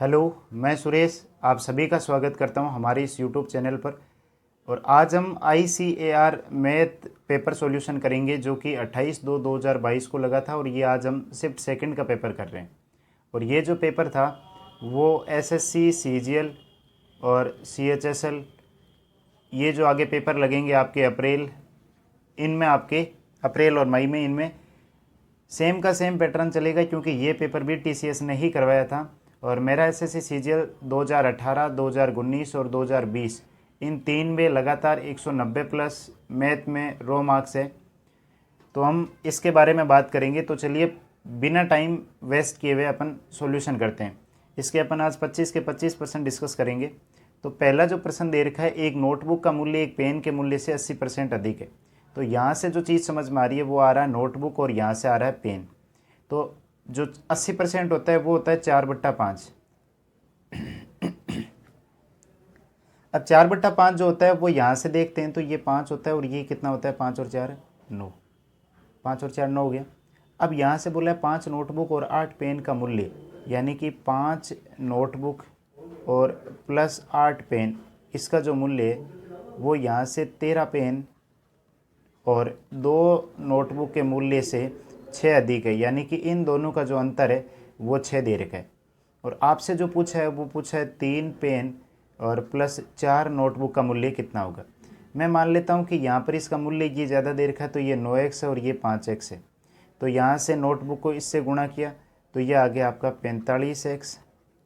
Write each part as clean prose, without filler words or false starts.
Hello, मैं सुरेश आप सभी का स्वागत करता हूं हमारे इस यूट्यूब चैनल पर। और आज हम ICAR मैथ पेपर सॉल्यूशन करेंगे जो कि 28/2/2022 को लगा था और ये आज हम शिफ्ट सेकंड का पेपर कर रहे हैं। और ये जो पेपर था वो SSC CGL और CHSL, ये जो आगे पेपर लगेंगे आपके अप्रैल और मई में इनमें सेम का सेम पैटर्न चलेगा, क्योंकि ये पेपर भी TCS ने ही करवाया था। और मेरा SSC CGL 2018, 2019 और 2020 इन तीन में लगातार 190 प्लस मैथ में रो मार्क्स है। तो हम इसके बारे में बात करेंगे। तो चलिए बिना टाइम वेस्ट किए हुए अपन सॉल्यूशन करते हैं। इसके अपन आज 25 के 25% डिस्कस करेंगे। तो पहला जो प्रश्न दे रखा है, एक नोटबुक का मूल्य एक पेन के मूल्य से 80% अधिक है। तो यहाँ से जो चीज़ समझ में आ रही है वो आ रहा है नोटबुक और यहाँ से आ रहा है पेन। तो जो 80% होता है वो होता है 4/5। अब 4/5 जो होता है वो यहाँ से देखते हैं तो ये 5 होता है और ये कितना होता है, 5 और 4 9, 5 और 4 9 हो गया। अब यहाँ से बोला है 5 नोटबुक और 8 पेन का मूल्य, यानी कि 5 नोटबुक और प्लस 8 पेन, इसका जो मूल्य है वो यहाँ से 13 पेन और 2 नोटबुक के मूल्य से 6 अधिक है, यानी कि इन दोनों का जो अंतर है वो 6 दे रखा है। और आपसे जो पूछा है वो पूछा है 3 पेन और प्लस 4 नोटबुक का मूल्य कितना होगा। मैं मान लेता हूँ कि यहाँ पर इसका मूल्य ये ज़्यादा दे रखा है, तो ये 9x है और ये 5x है। तो यहाँ से नोटबुक को इससे गुणा किया तो ये आ गया आपका 45x,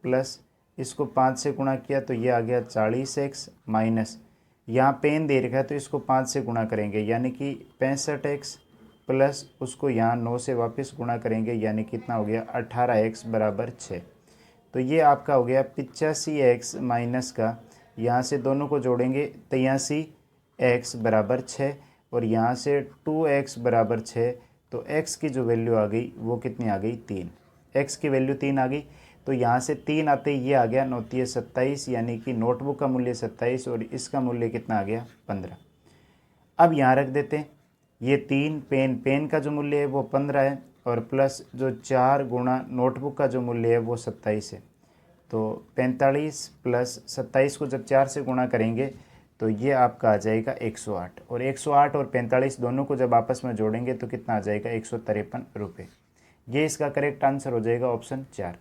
प्लस इसको 5 से गुणा किया तो ये आ गया 40x, माइनस यहाँ पेन दे रखा है तो इसको 5 से गुणा करेंगे यानी कि 65x, प्लस उसको यहाँ 9 से वापस गुणा करेंगे यानी कितना हो गया 18x बराबर 6। तो ये आपका हो गया 85x माइनस का, यहाँ से दोनों को जोड़ेंगे 83x बराबर 6 और यहाँ से 2x बराबर 6। तो x की जो वैल्यू आ गई वो कितनी आ गई, 3। x की वैल्यू 3 आ गई। तो यहाँ से 3 आते ही ये आ गया 9 × 27, यानी कि नोटबुक का मूल्य 27 और इसका मूल्य कितना आ गया 15। अब यहाँ रख देते हैं ये 3 पेन का जो मूल्य है वो 15 है और प्लस जो 4 गुणा नोटबुक का जो मूल्य है वो 27 है। तो 45 प्लस 27 को जब 4 से गुणा करेंगे तो ये आपका आ जाएगा 108, और 108 और 45 दोनों को जब आपस में जोड़ेंगे तो कितना आ जाएगा 153 रुपये। ये इसका करेक्ट आंसर हो जाएगा ऑप्शन 4।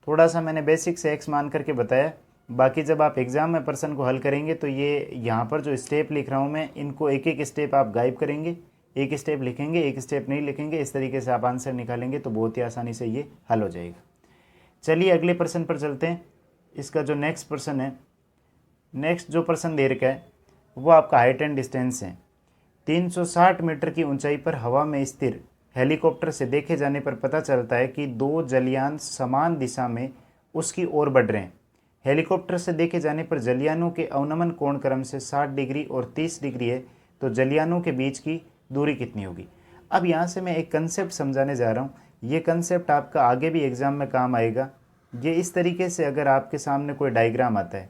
थोड़ा सा मैंने बेसिक से x मान करके बताया, बाकी जब आप एग्ज़ाम में प्रश्न को हल करेंगे तो ये यहाँ पर जो स्टेप लिख रहा हूँ मैं, इनको एक एक स्टेप आप गायब करेंगे, एक स्टेप लिखेंगे एक स्टेप नहीं लिखेंगे, इस तरीके से आप आंसर निकालेंगे तो बहुत ही आसानी से ये हल हो जाएगा। चलिए अगले प्रश्न पर चलते हैं। इसका जो नेक्स्ट प्रश्न है, नेक्स्ट जो प्रश्न दे रखा है वो आपका हाइट एंड डिस्टेंस है। 360 मीटर की ऊंचाई पर हवा में स्थिर हेलीकॉप्टर से देखे जाने पर पता चलता है कि 2 जलयान समान दिशा में उसकी ओर बढ़ रहे हैं। हेलीकॉप्टर से देखे जाने पर जलयानों के अवनमन कोण क्रम से 60 डिग्री और 30 डिग्री है, तो जलयानों के बीच की दूरी कितनी होगी। अब यहाँ से मैं एक कंसेप्ट समझाने जा रहा हूँ। ये कंसेप्ट आपका आगे भी एग्ज़ाम में काम आएगा। ये इस तरीके से, अगर आपके सामने कोई डायग्राम आता है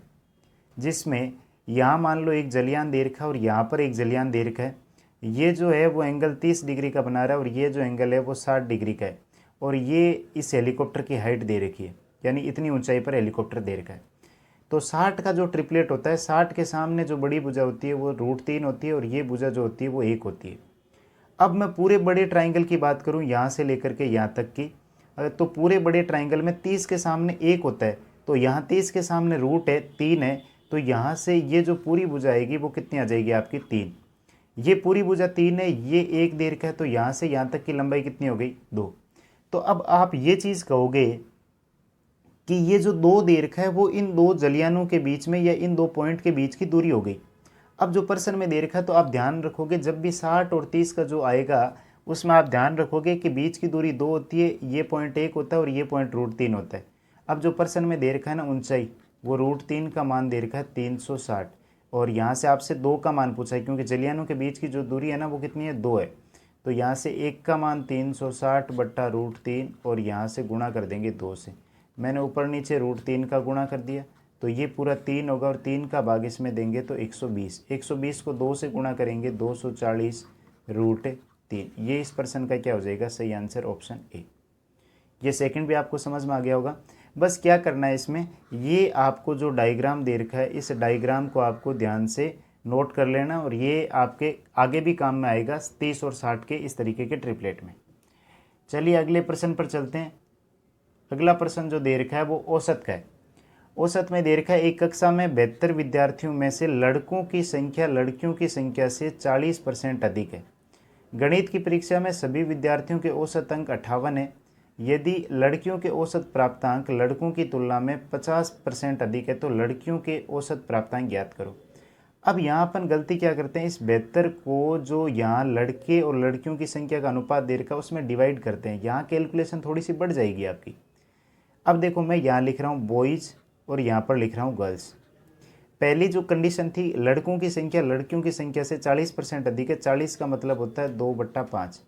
जिसमें यहाँ मान लो एक जलयान दे रखा है और यहाँ पर एक जलयान दे रखा है, ये जो है वो एंगल 30 डिग्री का बना रहा है और ये जो एंगल है वो 60 डिग्री का है, और ये इस हेलीकॉप्टर की हाइट दे रखी है, यानी इतनी ऊंचाई पर हेलीकॉप्टर दे रखा है। तो 60 का जो ट्रिपलेट होता है, 60 के सामने जो बड़ी भुजा होती है वो √3 होती है और ये भुजा जो होती है वो 1 होती है। अब मैं पूरे बड़े ट्राइंगल की बात करूँ यहाँ से लेकर के यहाँ तक की, तो पूरे बड़े ट्राइंगल में 30 के सामने 1 होता है, तो यहाँ 30 के सामने रूट है 3 है, तो यहाँ से ये जो पूरी भुजा आएगी वो कितनी आ जाएगी आपकी 3। ये पूरी भुजा 3 है, ये 1 दे रखा है, तो यहाँ से यहाँ तक की लंबाई कितनी हो गई 2। तो अब आप ये चीज़ कहोगे कि ये जो 2 दे रखा है वो इन 2 जलयानों के बीच में या इन 2 पॉइंट के बीच की दूरी हो गई। अब जो प्रश्न में दे रखा है तो आप ध्यान रखोगे, जब भी 60 और 30 का जो आएगा उसमें आप ध्यान रखोगे कि बीच की दूरी 2 होती है, ये पॉइंट 1 होता है और ये पॉइंट √3 होता है। अब जो प्रश्न में दे रखा है ना ऊंचाई, वो √3 का मान दे रखा है 360, और यहाँ से आपसे 2 का मान पूछा है, क्योंकि जलयानों के बीच की जो दूरी है ना वो कितनी है 2 है। तो यहाँ से 1 का मान 360 बट्टा √3 और यहाँ से गुणा कर देंगे 2 से। मैंने ऊपर नीचे √3 का गुणा कर दिया तो ये पूरा 3 होगा और 3 का भाग इसमें देंगे तो 120। 120 को 2 से गुणा करेंगे 240 √3। ये इस प्रश्न का क्या हो जाएगा, सही आंसर ऑप्शन ए। ये सेकंड भी आपको समझ में आ गया होगा। बस क्या करना है इसमें, ये आपको जो डायग्राम दे रखा है इस डायग्राम को आपको ध्यान से नोट कर लेना और ये आपके आगे भी काम में आएगा 30 और 60 के इस तरीके के ट्रिपलेट में। चलिए अगले प्रश्न पर चलते हैं। अगला प्रश्न जो दे रखा है वो औसत का है। औसत में दे रखा है एक कक्षा में 72 विद्यार्थियों में से लड़कों की संख्या लड़कियों की संख्या से 40% अधिक है। गणित की परीक्षा में सभी विद्यार्थियों के औसत अंक 58 है। यदि लड़कियों के औसत प्राप्तांक लड़कों की तुलना में 50% अधिक है तो लड़कियों के औसत प्राप्तांक ज्ञात करो। अब यहाँ अपन गलती क्या करते हैं, इस 72 को जो यहाँ लड़के और लड़कियों की संख्या का अनुपात दे रखा है उसमें डिवाइड करते हैं। यहाँ कैलकुलेशन थोड़ी सी बढ़ जाएगी आपकी। अब देखो मैं यहाँ लिख रहा हूँ बॉयज़ और यहाँ पर लिख रहा हूँ गर्ल्स। पहली जो कंडीशन थी लड़कों की संख्या लड़कियों की संख्या से 40% अधिक है। 40 का मतलब होता है 2/5,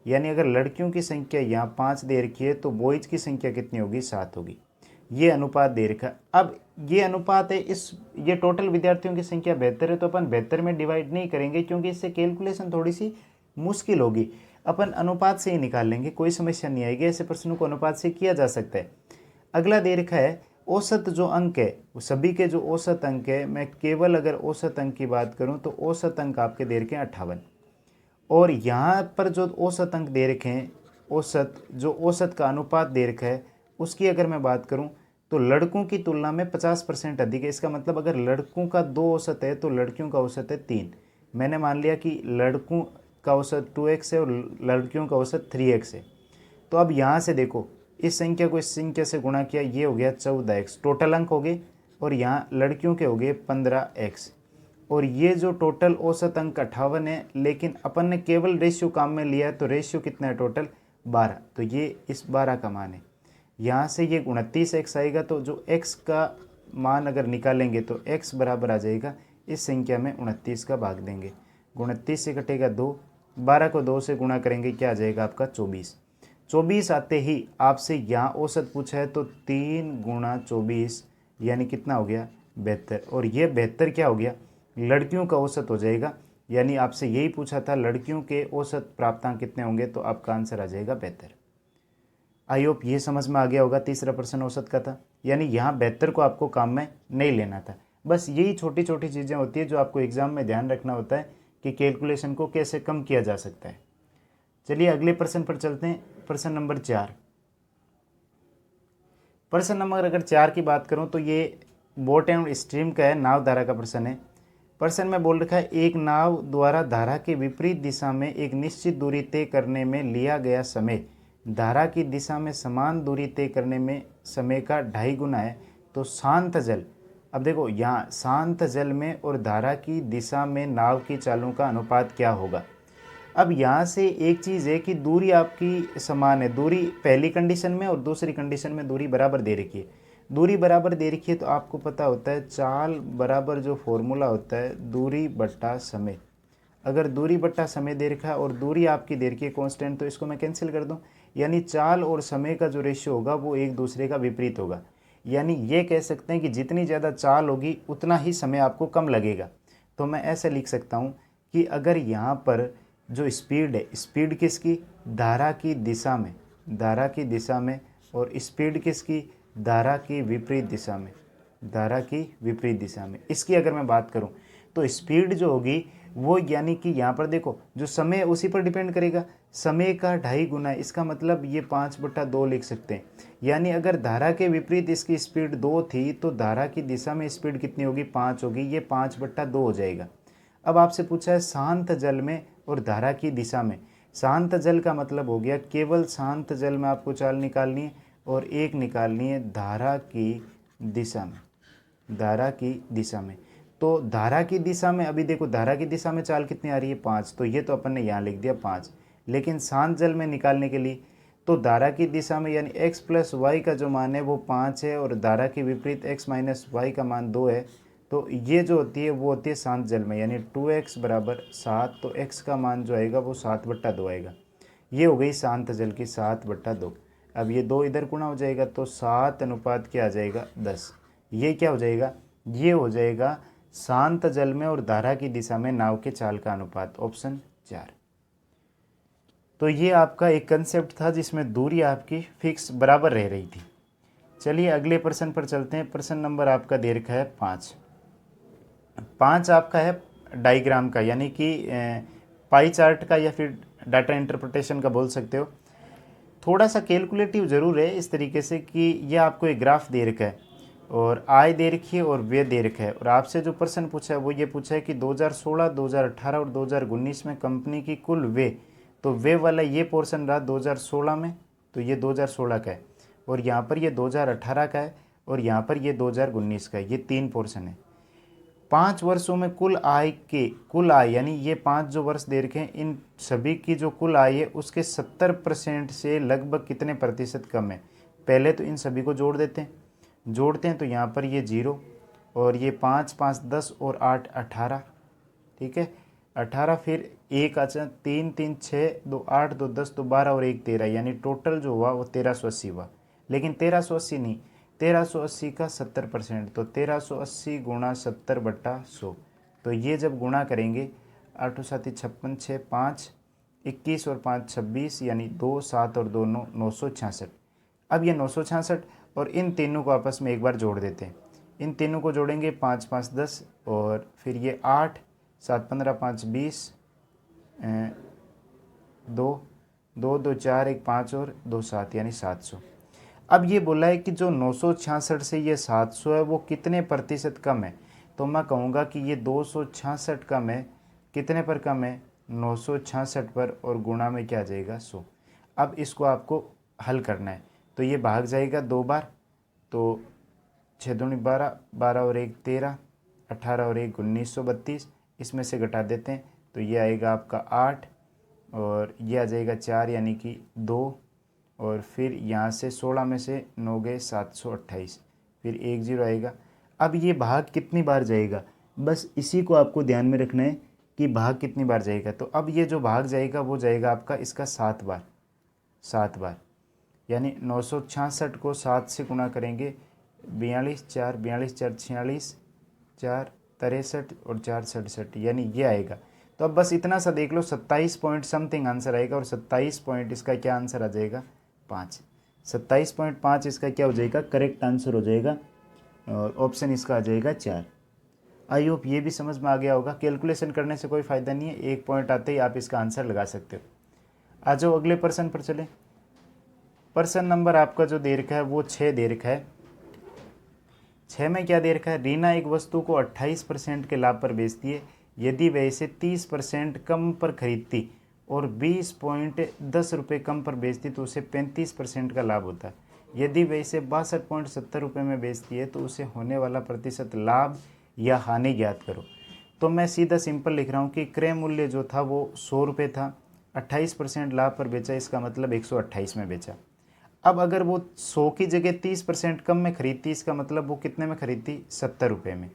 यानी अगर लड़कियों की संख्या यहाँ 5 दे रखी है तो बॉयज़ की संख्या कितनी होगी, 7 होगी। ये अनुपात दे रखा है। अब ये अनुपात है, ये टोटल विद्यार्थियों की संख्या 72 है तो अपन 72 में डिवाइड नहीं करेंगे क्योंकि इससे कैलकुलेशन थोड़ी सी मुश्किल होगी। अपन अनुपात से ही निकाल लेंगे, कोई समस्या नहीं आएगी। ऐसे प्रश्नों को अनुपात से किया जा सकता है। अगला दे रखा है औसत जो अंक है वो सभी के जो औसत अंक है, मैं केवल अगर औसत अंक की बात करूं तो औसत अंक आपके दे रखे हैं 58। और यहाँ पर जो औसत अंक दे रखे हैं, औसत का अनुपात दे रखा है उसकी अगर मैं बात करूं तो लड़कों की तुलना में 50% अधिक है। इसका मतलब अगर लड़कों का 2 औसत है तो लड़कियों का औसत है 3। मैंने मान लिया कि लड़कों का औसत 2x है और लड़कियों का औसत 3x है। तो अब यहाँ से देखो इस संख्या को इस संख्या से गुणा किया, ये हो गया 14x टोटल अंक हो गए, और यहाँ लड़कियों के हो गए 15x। और ये जो टोटल औसत अंक 58 है, लेकिन अपन ने केवल रेशियो काम में लिया है तो रेशियो कितना है टोटल 12, तो ये इस 12 का मान है। यहाँ से ये 29x आएगा तो जो x का मान अगर निकालेंगे तो x बराबर आ जाएगा इस संख्या में 29 का भाग देंगे, 29 से कटेगा 2, 12 को 2 से गुणा करेंगे क्या आ जाएगा आपका 24 आते ही आपसे यहाँ औसत पूछा है तो 3 × 24 यानी कितना हो गया 72, और ये 72 क्या हो गया लड़कियों का औसत हो जाएगा। यानी आपसे यही पूछा था लड़कियों के औसत प्राप्तांक कितने होंगे, तो आपका आंसर आ जाएगा 72। आई होप ये समझ में आ गया होगा। तीसरा प्रश्न औसत का था, यानी यहाँ 72 को आपको काम में नहीं लेना था। बस यही छोटी छोटी चीज़ें होती है जो आपको एग्जाम में ध्यान रखना होता है कि कैलकुलेशन को कैसे कम किया जा सकता है। चलिए अगले प्रश्न पर चलते हैं। प्रश्न नंबर 4। प्रश्न नंबर अगर 4 की बात करूं तो ये बोट एंड स्ट्रीम का है, नाव धारा का प्रश्न है। प्रश्न में बोल रखा है एक नाव द्वारा धारा के विपरीत दिशा में एक निश्चित दूरी तय करने में लिया गया समय धारा की दिशा में समान दूरी तय करने में समय का 2.5 गुना है, तो शांत जल, अब देखो यहाँ शांत जल में और धारा की दिशा में नाव की चालों का अनुपात क्या होगा। अब यहाँ से एक चीज़ है कि दूरी आपकी समान है, दूरी पहली कंडीशन में और दूसरी कंडीशन में दूरी बराबर दे रखी है। दूरी बराबर दे रखी है तो आपको पता होता है चाल बराबर जो फॉर्मूला होता है दूरी बट्टा समय। अगर दूरी बट्टा समय दे रखा है और दूरी आपकी दे रखी है कांस्टेंट, तो इसको मैं कैंसिल कर दूं, यानी चाल और समय का जो रेशियो होगा वो एक दूसरे का विपरीत होगा। यानी ये कह सकते हैं कि जितनी ज़्यादा चाल होगी उतना ही समय आपको कम लगेगा। तो मैं ऐसे लिख सकता हूँ कि अगर यहाँ पर जो स्पीड है, स्पीड किसकी धारा की दिशा में, धारा की दिशा में, और स्पीड किसकी धारा की विपरीत दिशा में, धारा की विपरीत दिशा में। इसकी अगर मैं बात करूं तो स्पीड जो होगी वो यानी कि यहाँ पर देखो जो समय है उसी पर डिपेंड करेगा, समय का 2.5 गुना है। इसका मतलब ये 5/2 लिख सकते हैं। यानी अगर धारा के विपरीत इसकी स्पीड 2 थी तो धारा की दिशा में स्पीड कितनी होगी 5 होगी, ये 5/2 हो जाएगा। अब आपसे पूछा है शांत जल में और धारा की दिशा में। शांत जल का मतलब हो गया केवल शांत जल में आपको चाल निकालनी है और एक निकालनी है धारा की दिशा में, धारा की दिशा में। तो धारा की दिशा में अभी देखो धारा की दिशा में चाल कितनी आ रही है 5, तो ये तो अपन ने यहाँ लिख दिया 5। लेकिन शांत जल में निकालने के लिए तो धारा की दिशा में यानी x + y का जो मान है वो 5 है और धारा के विपरीत x - y का मान 2 है। तो ये जो होती है वो होती है शांत जल में, यानी 2x = 7, तो x का मान जो आएगा वो 7/2 आएगा। ये हो गई शांत जल की 7/2। अब ये 2 इधर गुणा हो जाएगा तो 7 अनुपात क्या आ जाएगा 10। ये क्या हो जाएगा, ये हो जाएगा शांत जल में और धारा की दिशा में नाव के चाल का अनुपात, ऑप्शन 4। तो ये आपका एक कंसेप्ट था जिसमें दूरी आपकी फिक्स बराबर रह रही थी। चलिए अगले प्रश्न पर चलते हैं। प्रश्न नंबर आपका दे रखा है 5। 5 आपका है डायग्राम का, यानी कि पाई चार्ट का या फिर डाटा इंटरप्रिटेशन का बोल सकते हो। थोड़ा सा कैलकुलेटिव ज़रूर है इस तरीके से कि यह आपको एक ग्राफ दे रखा है और आय दे रखी है और व्यय दे रखा है, और आपसे जो प्रश्न पूछा है वो ये पूछा है कि 2016, 2018 और 2019 में कंपनी की कुल व्यय, तो व्यय वाला ये पोर्शन रहा 2016 में, तो ये 2016 का है, और यहाँ पर ये 2018 का है, और यहाँ पर ये 2019 का है। ये 3 पोर्शन है। 5 वर्षों में कुल आय यानी ये 5 जो वर्ष दे रखे हैं, इन सभी की जो कुल आय है उसके 70% से लगभग कितने प्रतिशत कम है। पहले तो इन सभी को जोड़ते हैं तो यहाँ पर ये 0 और ये 5, 5, 10 और 8, 18, ठीक है 18, फिर 1 अच्छा 3, 3, 6, 2, 8, 2, 10, 2, 12 और 1, 13, यानी टोटल जो हुआ वो 1380 हुआ। लेकिन 1380 नहीं, 1380 का 70%, तो 1380 गुणा 70/100। तो ये जब गुणा करेंगे 8 7 56, 6 5, 21 और 5 26, यानी 2 7 और 2 9, 966। अब ये 966 और इन तीनों को आपस में एक बार जोड़ देते हैं। इन तीनों को जोड़ेंगे 5, 5, 10 और फिर ये 8, 7, 15, 5, 20, 2, 2, 2, 4, 1, 5 और 2, 7, यानी 700। अब ये बोला है कि जो 966 से ये 700 है वो कितने प्रतिशत कम है। तो मैं कहूँगा कि ये 266 कम है, कितने पर कम है 966 पर, और गुणा में क्या आ जाएगा 100। अब इसको आपको हल करना है, तो ये भाग जाएगा 2 बार, तो 6 दूनी 12, 12 और 1 13, 18 और 1 1932, इसमें से घटा देते हैं तो ये आएगा आपका 8 और ये आ जाएगा 4 यानी कि 2, और फिर यहाँ से 16 में से 9 गए 728, फिर 1 0 आएगा। अब ये भाग कितनी बार जाएगा, बस इसी को आपको ध्यान में रखना है कि भाग कितनी बार जाएगा। तो अब ये जो भाग जाएगा वो जाएगा आपका इसका 7 बार, 7 बार, यानी 966 को 7 से गुणा करेंगे 42 4, 42 4 46, 4 63 और 4 67, यानी ये आएगा। तो अब बस इतना सा देख लो, 27 पॉइंट समथिंग आंसर आएगा, और 27 पॉइंट इसका क्या आंसर आ जाएगा 5। 27.5 इसका क्या हो जाएगा करेक्ट आंसर हो जाएगा, और ऑप्शन इसका आ जाएगा 4। आई होप ये भी समझ में आ गया होगा। कैलकुलेशन करने से कोई फ़ायदा नहीं है, एक पॉइंट आते ही आप इसका आंसर लगा सकते हो। आ जाओ अगले प्रश्न पर चले। प्रश्न नंबर आपका जो दे रखा है वो 6 दे रखा है। 6 में क्या दे रखा है, रीना एक वस्तु को 28% के लाभ पर बेचती है। यदि वह इसे 30% कम पर खरीदती और 20.10 रुपये कम पर बेचती तो उसे 35% का लाभ होता है। यदि वह इसे 62.70 रुपये में बेचती है तो उसे होने वाला प्रतिशत लाभ या हानि ज्ञात करो। तो मैं सीधा सिंपल लिख रहा हूँ कि क्रय मूल्य जो था वो 100 रुपये था, 28% लाभ पर बेचा, इसका मतलब 128 में बेचा। अब अगर वो 100 की जगह 30% कम में खरीदती, इसका मतलब वो कितने में खरीदती 70 रुपये में,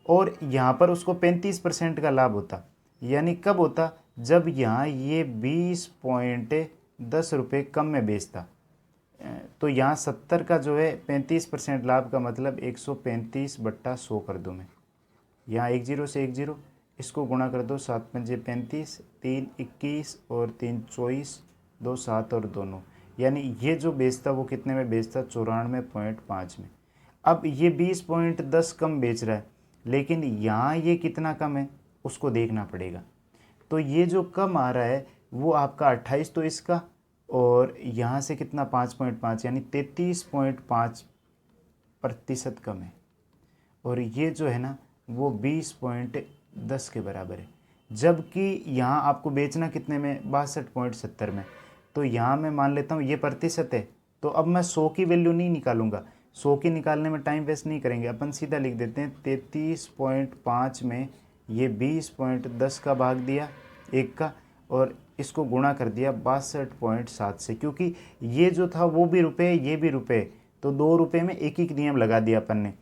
और यहाँ पर उसको 35% का लाभ होता। यानी कब होता, जब यहाँ ये 20.10 रुपये कम में बेचता। तो यहाँ 70 का जो है 35% लाभ का मतलब 135/100 कर दूँ मैं। यहाँ 1 0 से 1 0, इसको गुणा कर दो, 7 पंजे 35, 3 21 और 3 24, 2 7 और 2 9, यानी ये जो बेचता वो कितने में बेचता 94.5 में। अब ये 20.10 कम बेच रहा है, लेकिन यहाँ ये कितना कम है उसको देखना पड़ेगा। तो ये जो कम आ रहा है वो आपका 28 तो इसका, और यहाँ से कितना 5.5 यानी 33.5% कम है, और ये जो है ना वो 20.10 के बराबर है। जबकि यहाँ आपको बेचना कितने में 62.70 में। तो यहाँ मैं मान लेता हूँ ये प्रतिशत है, तो अब मैं 100 की वैल्यू नहीं निकालूंगा, 100 की निकालने में टाइम वेस्ट नहीं करेंगे, अपन सीधा लिख देते हैं 33.5 में ये 20.10 का भाग दिया एक का, और इसको गुणा कर दिया 62.7 से, क्योंकि ये जो था वो भी रुपये ये भी रुपये, तो 2 रुपये में एक एक नियम लगा दिया अपन ने।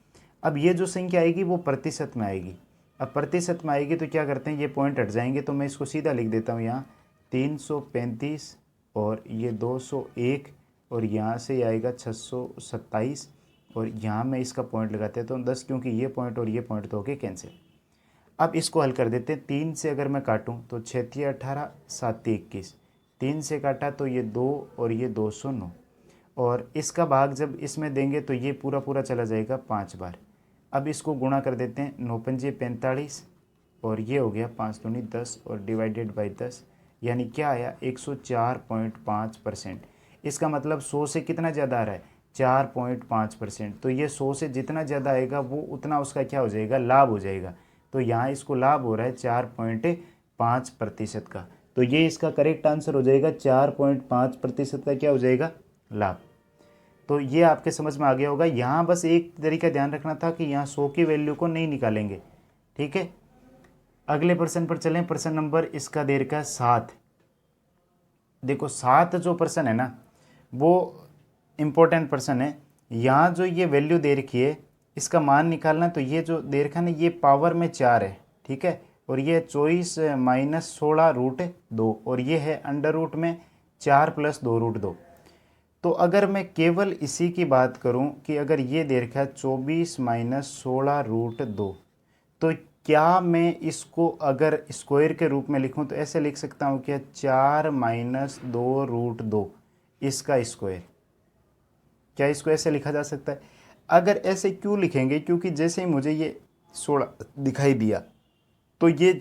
अब ये जो संख्या आएगी वो प्रतिशत में आएगी। अब प्रतिशत में आएगी तो क्या करते हैं, ये पॉइंट हट जाएंगे, तो मैं इसको सीधा लिख देता हूँ यहाँ 335 और ये 201, और यहाँ से आएगा 627, और यहाँ मैं इसका पॉइंट लगाते हैं तो 10, क्योंकि ये पॉइंट और ये पॉइंट तो होके कैंसिल। अब इसको हल कर देते हैं। 3 से अगर मैं काटूँ तो 6 18, 7 21, 3 से काटा तो ये 2 और ये 209, और इसका भाग जब इसमें देंगे तो ये पूरा पूरा चला जाएगा 5 बार। अब इसको गुणा कर देते हैं, 9 पंजे 45 और ये हो गया 5 दूनी 10 और डिवाइडेड बाई 10, यानी क्या आया 104.5%। इसका मतलब 100 से कितना ज़्यादा आ रहा है 4.5%। तो ये 100 से जितना ज़्यादा आएगा वो उतना उसका क्या हो जाएगा, लाभ हो जाएगा। तो यहाँ इसको लाभ हो रहा है 4.5% का। तो ये इसका करेक्ट आंसर हो जाएगा, 4.5% का क्या हो जाएगा, लाभ। तो ये आपके समझ में आ गया होगा। यहाँ बस एक तरीका ध्यान रखना था कि यहाँ 100 की वैल्यू को नहीं निकालेंगे, ठीक है। अगले प्रश्न पर चलें। प्रश्न नंबर इसका दे रखा है 7। देखो 7 जो प्रश्न है ना वो इम्पोर्टेंट प्रश्न है। यहाँ जो ये वैल्यू दे रखी है इसका मान निकालना, तो ये जो दे रखा है ना ये पावर में 4 है, ठीक है, और ये 24 माइनस 16 रूट 2 और ये है अंडर रूट में 4 प्लस 2 रूट 2। तो अगर मैं केवल इसी की बात करूं कि अगर ये दे रखा है 24 माइनस 16 रूट 2, तो क्या मैं इसको अगर स्क्वायर के रूप में लिखूं तो ऐसे लिख सकता हूं कि 4 माइनस 2 रूट 2 इसका स्क्वायर। क्या इसको ऐसे लिखा जा सकता है? अगर ऐसे क्यों लिखेंगे, क्योंकि जैसे ही मुझे ये 16 दिखाई दिया तो ये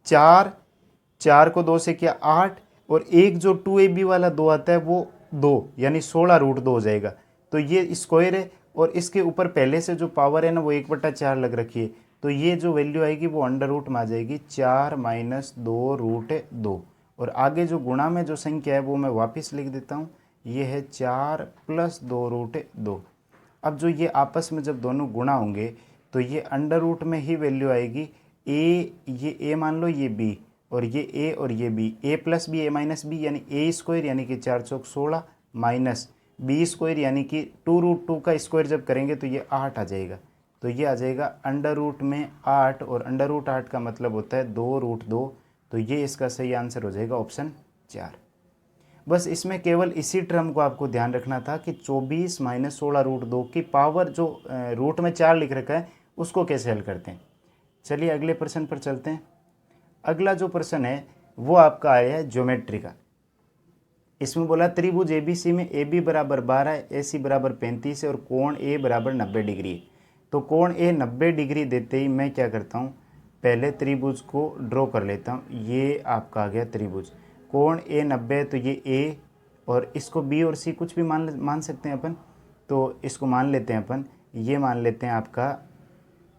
4 को 2 से किया 8 और एक जो 2ab वाला 2 आता है वो 2 यानी 16 रूट 2 हो जाएगा। तो ये स्क्वायर है और इसके ऊपर पहले से जो पावर है ना वो 1/4 लग रखी है। तो ये जो वैल्यू आएगी वो अंडर रूट में आ जाएगी 4 माइनस 2 रूट 2। और आगे जो गुणा में जो संख्या है वो मैं वापस लिख देता हूँ, ये है 4 प्लस 2 रूट 2। अब जो ये आपस में जब दोनों गुणा होंगे तो ये अंडर रूट में ही वैल्यू आएगी। ये a मान लो, ये b और ये a और ये b, a plus B a minus B यानी a स्क्वायर यानी कि 4 चौक 16 माइनस b स्क्वायर यानी कि 2 रूट 2 का स्क्वायर जब करेंगे तो ये 8 आ जाएगा। तो ये आ जाएगा अंडर रूट में 8 और अंडर रूट 8 का मतलब होता है 2 रूट 2। तो ये इसका सही आंसर हो जाएगा ऑप्शन 4। बस इसमें केवल इसी टर्म को आपको ध्यान रखना था कि 24 माइनस 16 रूट 2 की पावर जो रूट में 4 लिख रखा है उसको कैसे हल करते हैं। चलिए अगले प्रश्न पर चलते हैं। अगला जो प्रश्न है वो आपका आया है ज्योमेट्री का। इसमें बोला त्रिभुज एबीसी में ए बी बराबर 12 ए सी बराबर 35 है और कोण ए बराबर 90 डिग्री है। तो कोण ए 90 डिग्री देते ही मैं क्या करता हूँ, पहले त्रिभुज को ड्रॉ कर लेता हूँ। ये आपका आ गया त्रिभुज, कोण ए 90 है तो ये ए और इसको बी और सी कुछ भी मान सकते हैं अपन। तो इसको मान लेते हैं अपन, ये मान लेते हैं आपका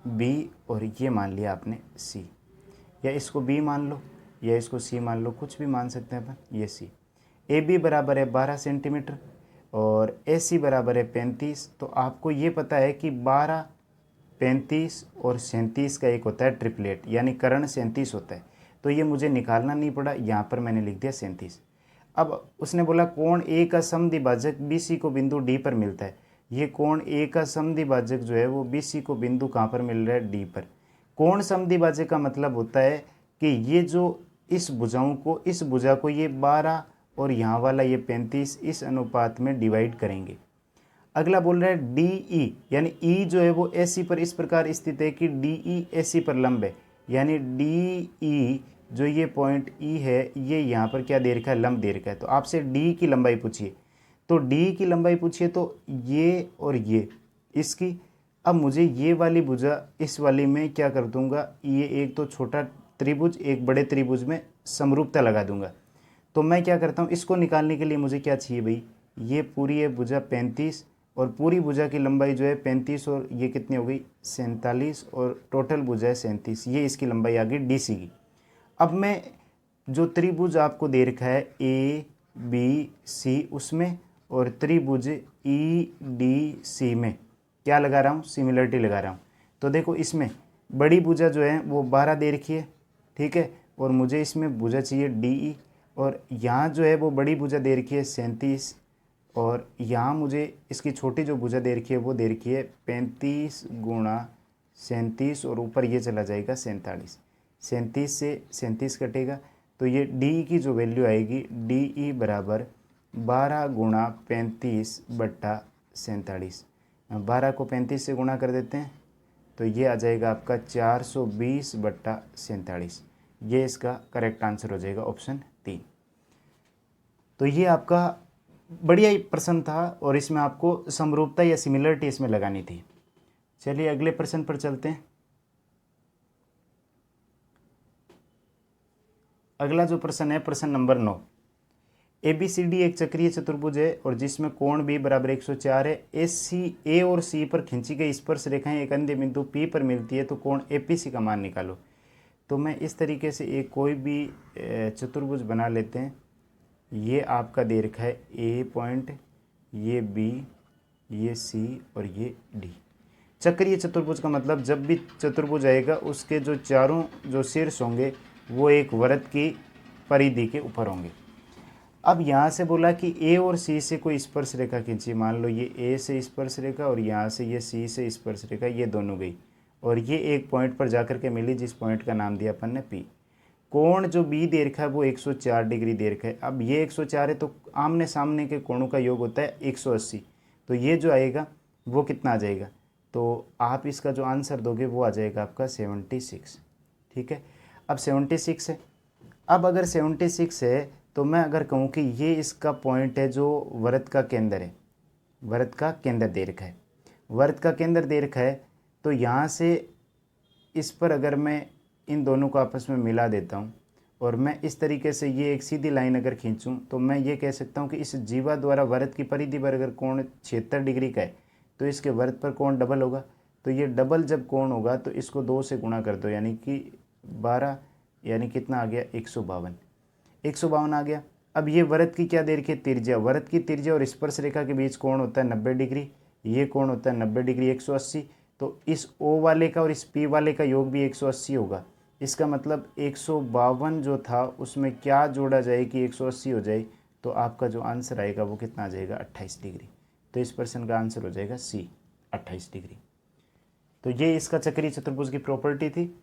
बी और ये मान लिया आपने सी, या इसको बी मान लो या इसको सी मान लो, कुछ भी मान सकते हैं अपन। ये सी, ए बी बराबर है 12 सेंटीमीटर और ए सी बराबर है 35। तो आपको ये पता है कि 12, 35 और 37 का एक होता है ट्रिपलेट, यानी कर्ण 37 होता है। तो ये मुझे निकालना नहीं पड़ा, यहाँ पर मैंने लिख दिया 37। अब उसने बोला कोण ए का समद्विभाजक बी सी को बिंदु डी पर मिलता है। ये कोण ए का समद्विभाजक जो है वो बी सी को बिंदु कहाँ पर मिल रहा है, डी पर। कोण समद्विभाजक का मतलब होता है कि ये जो इस भुजाओं को, इस भुजा को ये 12 और यहाँ वाला ये 35 इस अनुपात में डिवाइड करेंगे। अगला बोल रहा है डी ई, यानी ई जो है वो ए सी पर इस प्रकार स्थित है कि डी ई ए सी पर लंब है, यानी डी ई जो ये पॉइंट ई है ये यहाँ पर क्या दे रखा है, लंब दे रखा है। तो आपसे डी की लंबाई पूछिए, तो डी की लंबाई पूछिए तो ये और ये इसकी। अब मुझे ये वाली भुजा इस वाली में क्या कर दूंगा, ये एक तो छोटा त्रिभुज एक बड़े त्रिभुज में समरूपता लगा दूंगा। तो मैं क्या करता हूँ, इसको निकालने के लिए मुझे क्या चाहिए भाई, ये पूरी है भुजा 35 और पूरी भुजा की लंबाई जो है 35 और ये कितनी हो गई 47 और टोटल भुजा है 37। ये इसकी लंबाई आ गई डी सी की। अब मैं जो त्रिभुज आपको दे रखा है ए बी सी उसमें और त्रिभुज ई डी सी में क्या लगा रहा हूँ, सिमिलरिटी लगा रहा हूँ। तो देखो इसमें बड़ी भुजा जो है वो 12 दे रखी है, ठीक है, और मुझे इसमें भुजा चाहिए डी ई, और यहाँ जो है वो बड़ी भुजा दे रखी है 37 और यहाँ मुझे इसकी छोटी जो भुजा दे रखी है वो दे रखी है 35 गुणा 37 और ऊपर ये चला जाएगा 47। 37 से 37 कटेगा तो ये डी की जो वैल्यू आएगी डी ई बराबर 12 गुणा 35 बट्टा 47। 12 को 35 से गुणा कर देते हैं तो ये आ जाएगा आपका 420 बट्टा 47। ये इसका करेक्ट आंसर हो जाएगा ऑप्शन 3। तो ये आपका बढ़िया ही प्रश्न था और इसमें आपको समरूपता या सिमिलरिटी इसमें लगानी थी। चलिए अगले प्रश्न पर चलते हैं। अगला जो प्रश्न है प्रश्न नंबर 9। ABCD एक चक्रीय चतुर्भुज है और जिसमें कोण B बराबर 104 है। A और C पर खींची गई स्पर्श रेखाएं एक अन्य बिंदु P पर मिलती है तो कोण APC का मान निकालो। तो मैं इस तरीके से एक कोई भी चतुर्भुज बना लेते हैं। ये आपका दे रखा है A पॉइंट, ये B, ये C और ये D। चक्रीय चतुर्भुज का मतलब जब भी चतुर्भुज आएगा उसके जो चारों जो शीर्ष होंगे वो एक वृत्त की परिधि के ऊपर होंगे। अब यहाँ से बोला कि A और C से कोई स्पर्श रेखा खींची। मान लो ये A से स्पर्श रेखा और यहाँ से ये C से स्पर्श रेखा, ये दोनों गई और ये एक पॉइंट पर जाकर के मिली जिस पॉइंट का नाम दिया अपन ने P। कोण जो B दे रखा है वो 104 डिग्री दे रखा है। अब ये 104 है तो आमने सामने के कोणों का योग होता है 180। तो ये जो आएगा वो कितना आ जाएगा, तो आप इसका जो आंसर दोगे वो आ जाएगा आपका 76। ठीक है, अब 76 है। अब अगर 76 है तो मैं अगर कहूँ कि ये इसका पॉइंट है जो वृत्त का केंद्र है, वृत्त का केंद्र दे रखा है, वृत्त का केंद्र दे रखा है, तो यहाँ से इस पर अगर मैं इन दोनों को आपस में मिला देता हूँ और मैं इस तरीके से ये एक सीधी लाइन अगर खींचूँ तो मैं ये कह सकता हूँ कि इस जीवा द्वारा वृत्त की परिधि पर अगर कोण 76 डिग्री का है तो इसके वृत्त पर कोण डबल होगा। तो ये डबल जब कोण होगा तो इसको 2 से गुणा कर दो, यानी कि 12, यानी कितना आ गया 152। 152 आ गया। अब ये वृत्त की क्या दे रखी है, त्रिज्या। वृत्त की त्रिज्या और स्पर्श रेखा के बीच कोण होता है 90 डिग्री, ये कोण होता है 90 डिग्री 180। तो इस O वाले का और इस P वाले का योग भी 180 होगा। इसका मतलब 152 जो था उसमें क्या जोड़ा जाए कि 180 हो जाए, तो आपका जो आंसर आएगा वो कितना आ जाएगा 28 डिग्री। तो इस प्रश्न का आंसर हो जाएगा C, 28 डिग्री। तो ये इसका चक्रीय चतुर्भुज की प्रॉपर्टी थी।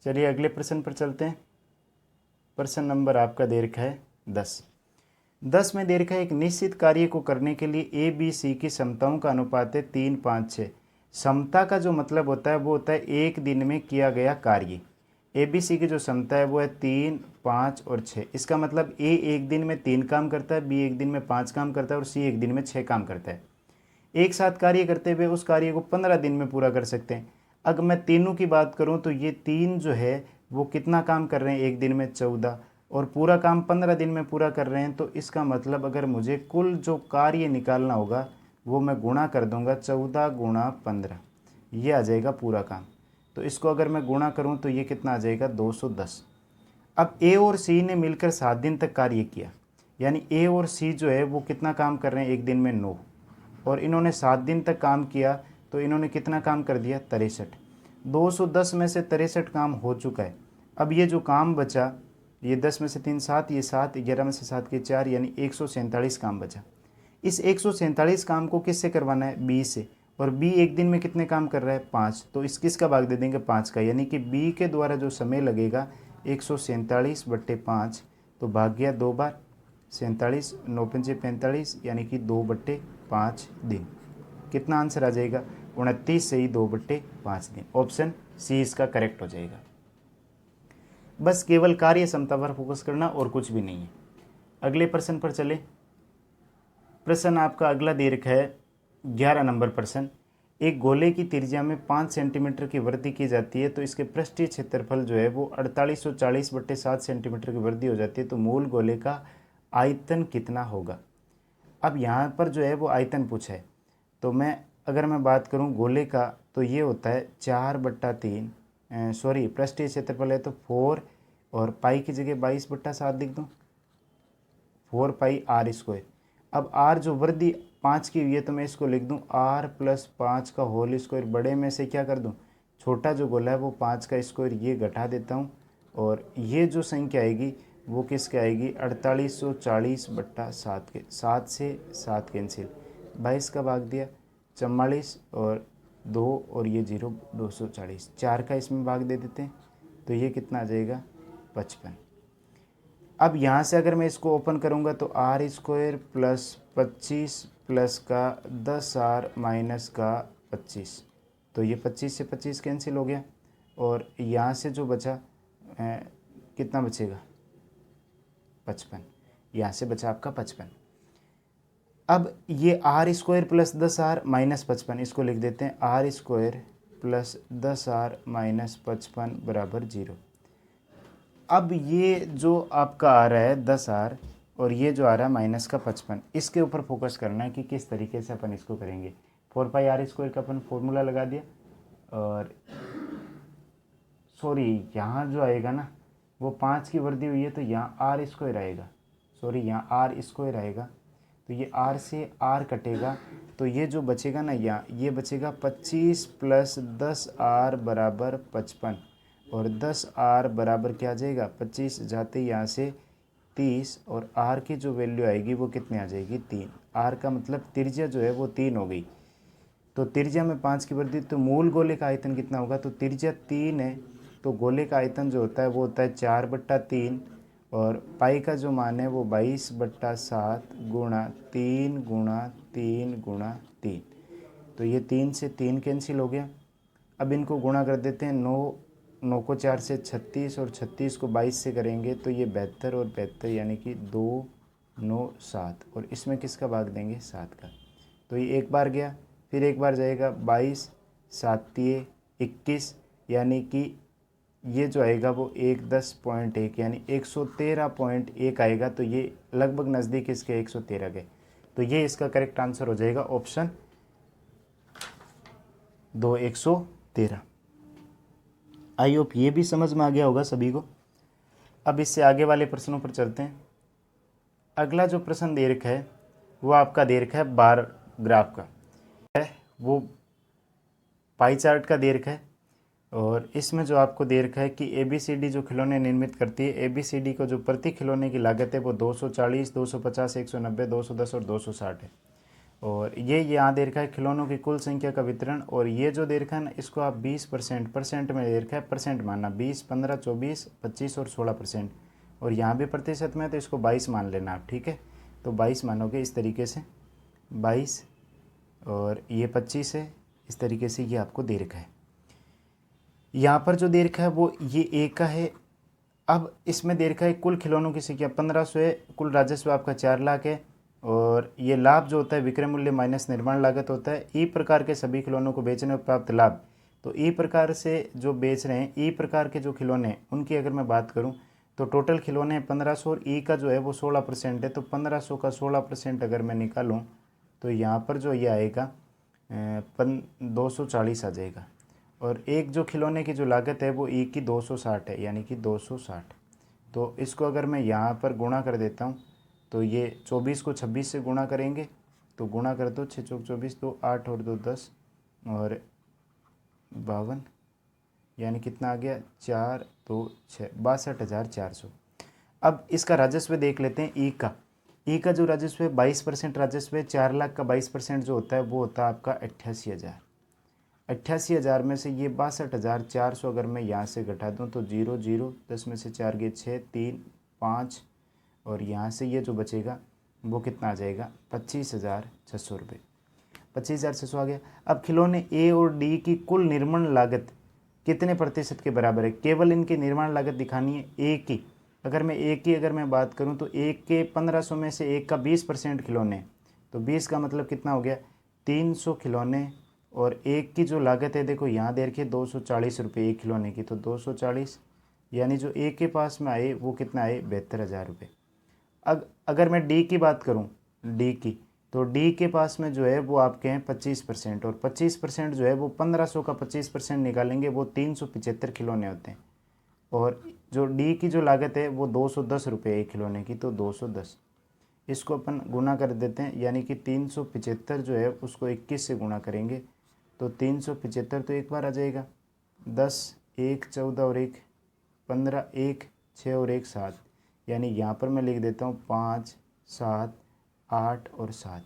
चलिए अगले प्रश्न पर चलते हैं। प्रश्न नंबर आपका दे रखा है 10 में दे रखा है एक निश्चित कार्य को करने के लिए ABC की समताओं का अनुपात है 3, 5, 6। समता का जो मतलब होता है वो होता है एक दिन में किया गया कार्य। ABC की जो समता है वो है 3, 5 और 6। इसका मतलब A एक दिन में 3 काम करता है, B एक दिन में 5 काम करता है और C एक दिन में 6 काम करता है। एक साथ कार्य करते हुए उस कार्य को 15 दिन में पूरा कर सकते हैं। अगर मैं तीनों की बात करूं तो ये तीन जो है वो कितना काम कर रहे हैं एक दिन में 14, और पूरा काम 15 दिन में पूरा कर रहे हैं। तो इसका मतलब अगर मुझे कुल जो कार्य निकालना होगा वो मैं गुणा कर दूंगा 14 गुणा 15, ये आ जाएगा पूरा काम। तो इसको अगर मैं गुणा करूं तो ये कितना आ जाएगा 210। अब A और C ने मिलकर 7 दिन तक कार्य किया, यानी A और C जो है वो कितना काम कर रहे हैं एक दिन में 9, और इन्होंने 7 दिन तक काम किया तो इन्होंने कितना काम कर दिया 63। 210 में से 63 काम हो चुका है। अब ये जो काम बचा, ये 10 में से 3 7, ये 7, 11 में से 7 के 4, यानी 147 काम बचा। इस 147 काम को किससे करवाना है, B से, और B एक दिन में कितने काम कर रहा है 5। तो इस किसका भाग दे देंगे 5 का, यानी कि B के द्वारा जो समय लगेगा 147/5, तो भाग गया 2 बार 47, 9 पंचे 45, यानी कि 2/5 दिन। कितना आंसर आ जाएगा 29 से ही 2/5 दिन। ऑप्शन सी इसका करेक्ट हो जाएगा। बस केवल कार्य क्षमता पर फोकस करना और कुछ भी नहीं है। अगले प्रश्न पर चले। प्रश्न आपका अगला दे रखा है 11 नंबर प्रश्न। एक गोले की त्रिज्या में 5 सेंटीमीटर की वृद्धि की जाती है तो इसके पृष्ठीय क्षेत्रफल जो है वो 4840/7 सेंटीमीटर की वृद्धि हो जाती है, तो मूल गोले का आयतन कितना होगा। अब यहाँ पर जो है वो आयतन पूछा है, तो मैं अगर मैं बात करूँ गोले का तो ये होता है 4/3, सॉरी पृष्ठीय क्षेत्रफल है तो 4, और पाई की जगह 22/7 लिख दूँ, 4 पाई आर स्क्वायर। अब आर जो वृद्धि 5 की हुई है तो मैं इसको लिख दूँ r+5 का होल स्क्वायर। बड़े में से क्या कर दूँ, छोटा जो गोला है वो 5 का स्क्वायर, ये घटा देता हूँ, और ये जो संख्या आएगी वो किसके आएगी 4840/7 के। 7 से 7 कैंसिल, 22 का भाग दिया 44, और 2 और ये 0 240, 4 का इसमें भाग दे देते हैं तो ये कितना आ जाएगा 55। अब यहाँ से अगर मैं इसको ओपन करूँगा तो r² + 25 प्लस का 10r माइनस का 25, तो ये 25 से 25 कैंसिल हो गया, और यहाँ से जो बचा कितना बचेगा 55, यहाँ से बचा आपका 55। अब ये are square plus 10r minus 55, इसको लिख देते हैं are square plus 10r minus 55 बराबर 0। अब ये जो आपका आ रहा है 10r और ये जो आ रहा है माइनस का 55, इसके ऊपर फोकस करना है कि किस तरीके से अपन इसको करेंगे। 4πr² का अपन फॉर्मूला लगा दिया, और सॉरी यहाँ जो आएगा ना वो 5 की वर्दी हुई है तो यहाँ आर स्क्वायर आएगा, सॉरी यहाँ आर स्क्वायर आएगा, तो ये आर से आर कटेगा, तो ये जो बचेगा ना यहाँ ये बचेगा 25 प्लस 10r बराबर 55, और 10r बराबर क्या आ जाएगा 25 जाते यहाँ से 30, और r की जो वैल्यू आएगी वो कितने आ जाएगी 3। r का मतलब त्रिज्या जो है वो 3 हो गई, तो त्रिज्या में 5 की वृद्धि, तो मूल गोले का आयतन कितना होगा, तो त्रिज्या 3 है, तो गोले का आयतन जो होता है वो होता है 4/3, और पाई का जो मान है वो 22/7 गुणा 3 गुणा 3 गुणा 3, तो ये 3 से 3 कैंसिल हो गया। अब इनको गुणा कर देते हैं, 9 को 4 से 36, और 36 को 22 से करेंगे तो ये 72 और 72 यानी कि 2 9 7, और इसमें किसका भाग देंगे 7 का, तो ये एक बार गया, फिर एक बार जाएगा 22 7 21, यानी कि ये जो आएगा वो 110.1 यानी 113.1 आएगा, तो ये लगभग नज़दीक इसके 113 के, तो ये इसका करेक्ट आंसर हो जाएगा ऑप्शन 2 113। आई होप ये भी समझ में आ गया होगा सभी को। अब इससे आगे वाले प्रश्नों पर चलते हैं। अगला जो प्रश्न दे रखा है वो आपका दे रखा है बार ग्राफ का है, वो पाई चार्ट का दे रखा है, और इसमें जो आपको दे रखा है कि ABCD जो खिलौने निर्मित करती है, ABCD को जो प्रति खिलौने की लागत है वो 240 250 190 210 और 260 है, और ये यहाँ दे रखा है खिलौनों की कुल संख्या का वितरण, और ये जो दे रखा है ना इसको आप 20% परसेंट में दे रखा है, परसेंट मानना 20 15 24 25 और 16%, और यहाँ भी प्रतिशत में है तो इसको 22 मान लेना आप, ठीक है, तो 22 मानोगे इस तरीके से 22, और ये 25 है, इस तरीके से ये आपको दे रखा है। यहाँ पर जो दे रखा है वो ये ए का है। अब इसमें दे रखा है कुल खिलौनों की संख्या 1500 है, कुल राजस्व आपका 4 लाख है, और ये लाभ जो होता है विक्रय मूल्य माइनस निर्माण लागत होता है। ई प्रकार के सभी खिलौनों को बेचने में प्राप्त लाभ, तो ई प्रकार से जो बेच रहे हैं ई प्रकार के जो खिलौने हैं उनकी अगर मैं बात करूँ तो टोटल खिलौने 1500 और ई का जो है वो 16% है, तो 1500 का 16% अगर मैं निकालूँ तो यहाँ पर जो ये आएगा 240 आ जाएगा, और एक जो खिलौने की जो लागत है वो ई की 260 है यानी कि 260, तो इसको अगर मैं यहाँ पर गुणा कर देता हूँ तो ये 24 को 26 से गुणा करेंगे, तो गुणा कर दो 6 चौक 24, 2 8 और 2 10 और 52, यानी कितना आ गया 4 2 6 62,400। अब इसका राजस्व देख लेते हैं ई का। ई का जो राजस्व है 22% राजस्व है, 4 लाख का 22% जो होता है वो होता है आपका 88,000। 88,000 में से ये 62,400 अगर मैं यहाँ से घटा दूँ तो 0 0 10 में से 4 गए 6 3 5, और यहाँ से ये जो बचेगा वो कितना आ जाएगा 25,600 रुपये, 25,600 आ गया। अब खिलौने ए और डी की कुल निर्माण लागत कितने प्रतिशत के बराबर है, केवल इनकी निर्माण लागत दिखानी है ए की। अगर मैं बात करूँ तो एक के 1500 में से एक का 20% खिलौने, तो 20 का मतलब कितना हो गया 300 खिलौने, और एक की जो लागत है देखो यहाँ दे रखी है 240 रुपये एक खिलौने की, तो 240 यानी जो एक के पास में आए वो कितना आए 72,000 रुपये। अगर मैं डी की बात करूँ डी की, तो डी के पास में जो है वो आपके हैं 25%, और 25% जो है वो 1500 का 25% निकालेंगे वो 375 खिलौने होते हैं, और जो डी की जो लागत है वो 210 रुपये एक खिलौने की, तो 210 इसको अपन गुना कर देते हैं, यानी कि 375 जो है उसको 21 से गुणा करेंगे तो 375 तो एक बार आ जाएगा, 10 1 14 और 1 15 1 6 और 1 7, यानी यहाँ पर मैं लिख देता हूँ 5 7 8 और 7।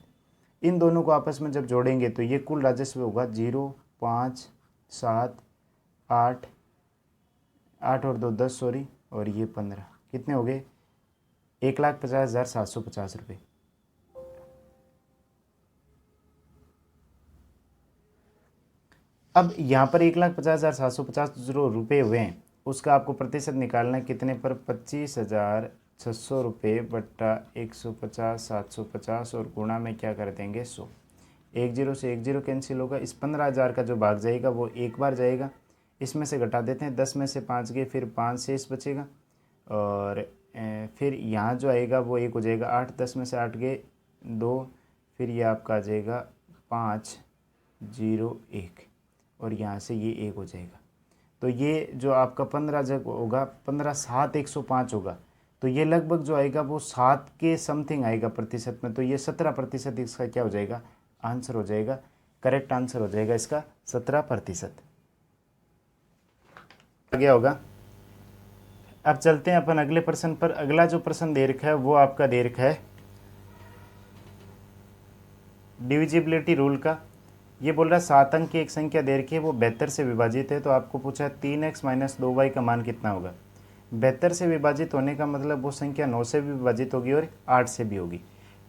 इन दोनों को आपस में जब जोड़ेंगे तो ये कुल राजस्व होगा 0 5 7 8 8 और 2 10 सॉरी, और ये 15, कितने हो गए 1,50,750 रुपये। अब यहाँ पर 1,50,750 जो रुपये हुए हैं उसका आपको प्रतिशत निकालना है कितने पर 25,600 600 रुपये बट्टा 150 750 और गुणा में क्या कर देंगे 100। 10 से 10 कैंसिल होगा। इस 15,000 का जो भाग जाएगा वो एक बार जाएगा, इसमें से घटा देते हैं, 10 में से 5 गए, फिर 5 शेष बचेगा और फिर यहाँ जो आएगा वो 1 हो जाएगा। 8 10 में से 8 गए 2, फिर ये आपका आ जाएगा 5 0 1 और यहाँ से ये 1 हो जाएगा। तो ये जो आपका 15 जग होगा 15 7 105 होगा, तो ये लगभग जो आएगा वो 7 के समथिंग आएगा प्रतिशत में। तो ये 17% इसका क्या हो जाएगा आंसर हो जाएगा, करेक्ट आंसर हो जाएगा इसका 17%। गया होगा। अब चलते हैं अपन अगले प्रश्न पर। अगला जो प्रश्न दे रखा है वो आपका दे रखा है डिविजिबिलिटी रूल का। ये बोल रहा है 7 अंक की एक संख्या दे रखी है, वो 72 से विभाजित है। तो आपको पूछा है 3x - 2y का मान कितना होगा। 72 से विभाजित होने का मतलब वो संख्या 9 से भी विभाजित होगी और 8 से भी होगी।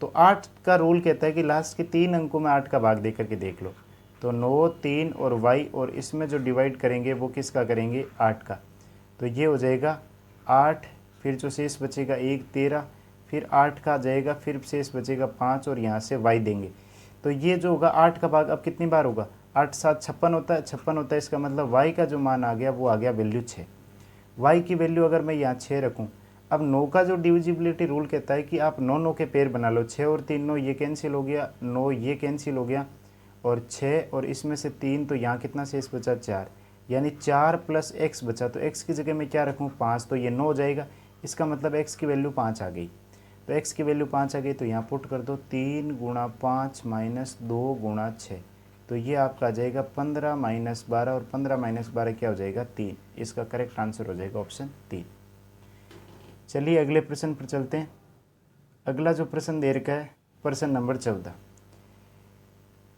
तो 8 का रूल कहता है कि लास्ट के 3 अंकों में 8 का भाग दे करके देख लो। तो 9 3 और y और इसमें जो डिवाइड करेंगे वो किसका करेंगे 8 का। तो ये हो जाएगा 8, फिर जो शेष बचेगा 1 13, फिर 8 का जाएगा, फिर शेष बचेगा 5 और यहाँ से y देंगे। तो ये जो होगा 8 का भाग अब कितनी बार होगा 8 7 56 होता है, 56 होता है। इसका मतलब y का जो मान आ गया वो आ गया वैल्यू 6। y की वैल्यू अगर मैं यहाँ 6 रखूँ, अब 9 का जो डिविजिबिलिटी रूल कहता है कि आप 9 9 के पेयर बना लो। 6 और 3 9, ये कैंसिल हो गया, 9 ये कैंसिल हो गया और 6 और इसमें से 3, तो यहाँ कितना शेष बचा 4, यानी 4 + x बचा। तो x की जगह मैं क्या रखूँ 5, तो ये 9 हो जाएगा। इसका मतलब x की वैल्यू 5 आ गई। तो x की वैल्यू 5 आ गई, तो यहाँ पुट कर दो 3 × 5 - 2 × 6, तो ये आपका आ जाएगा 15 - 12 और 15 - 12 क्या हो जाएगा 3। इसका करेक्ट आंसर हो जाएगा ऑप्शन 3। चलिए अगले प्रश्न पर चलते हैं। अगला जो प्रश्न दे रखा है प्रश्न नंबर 14।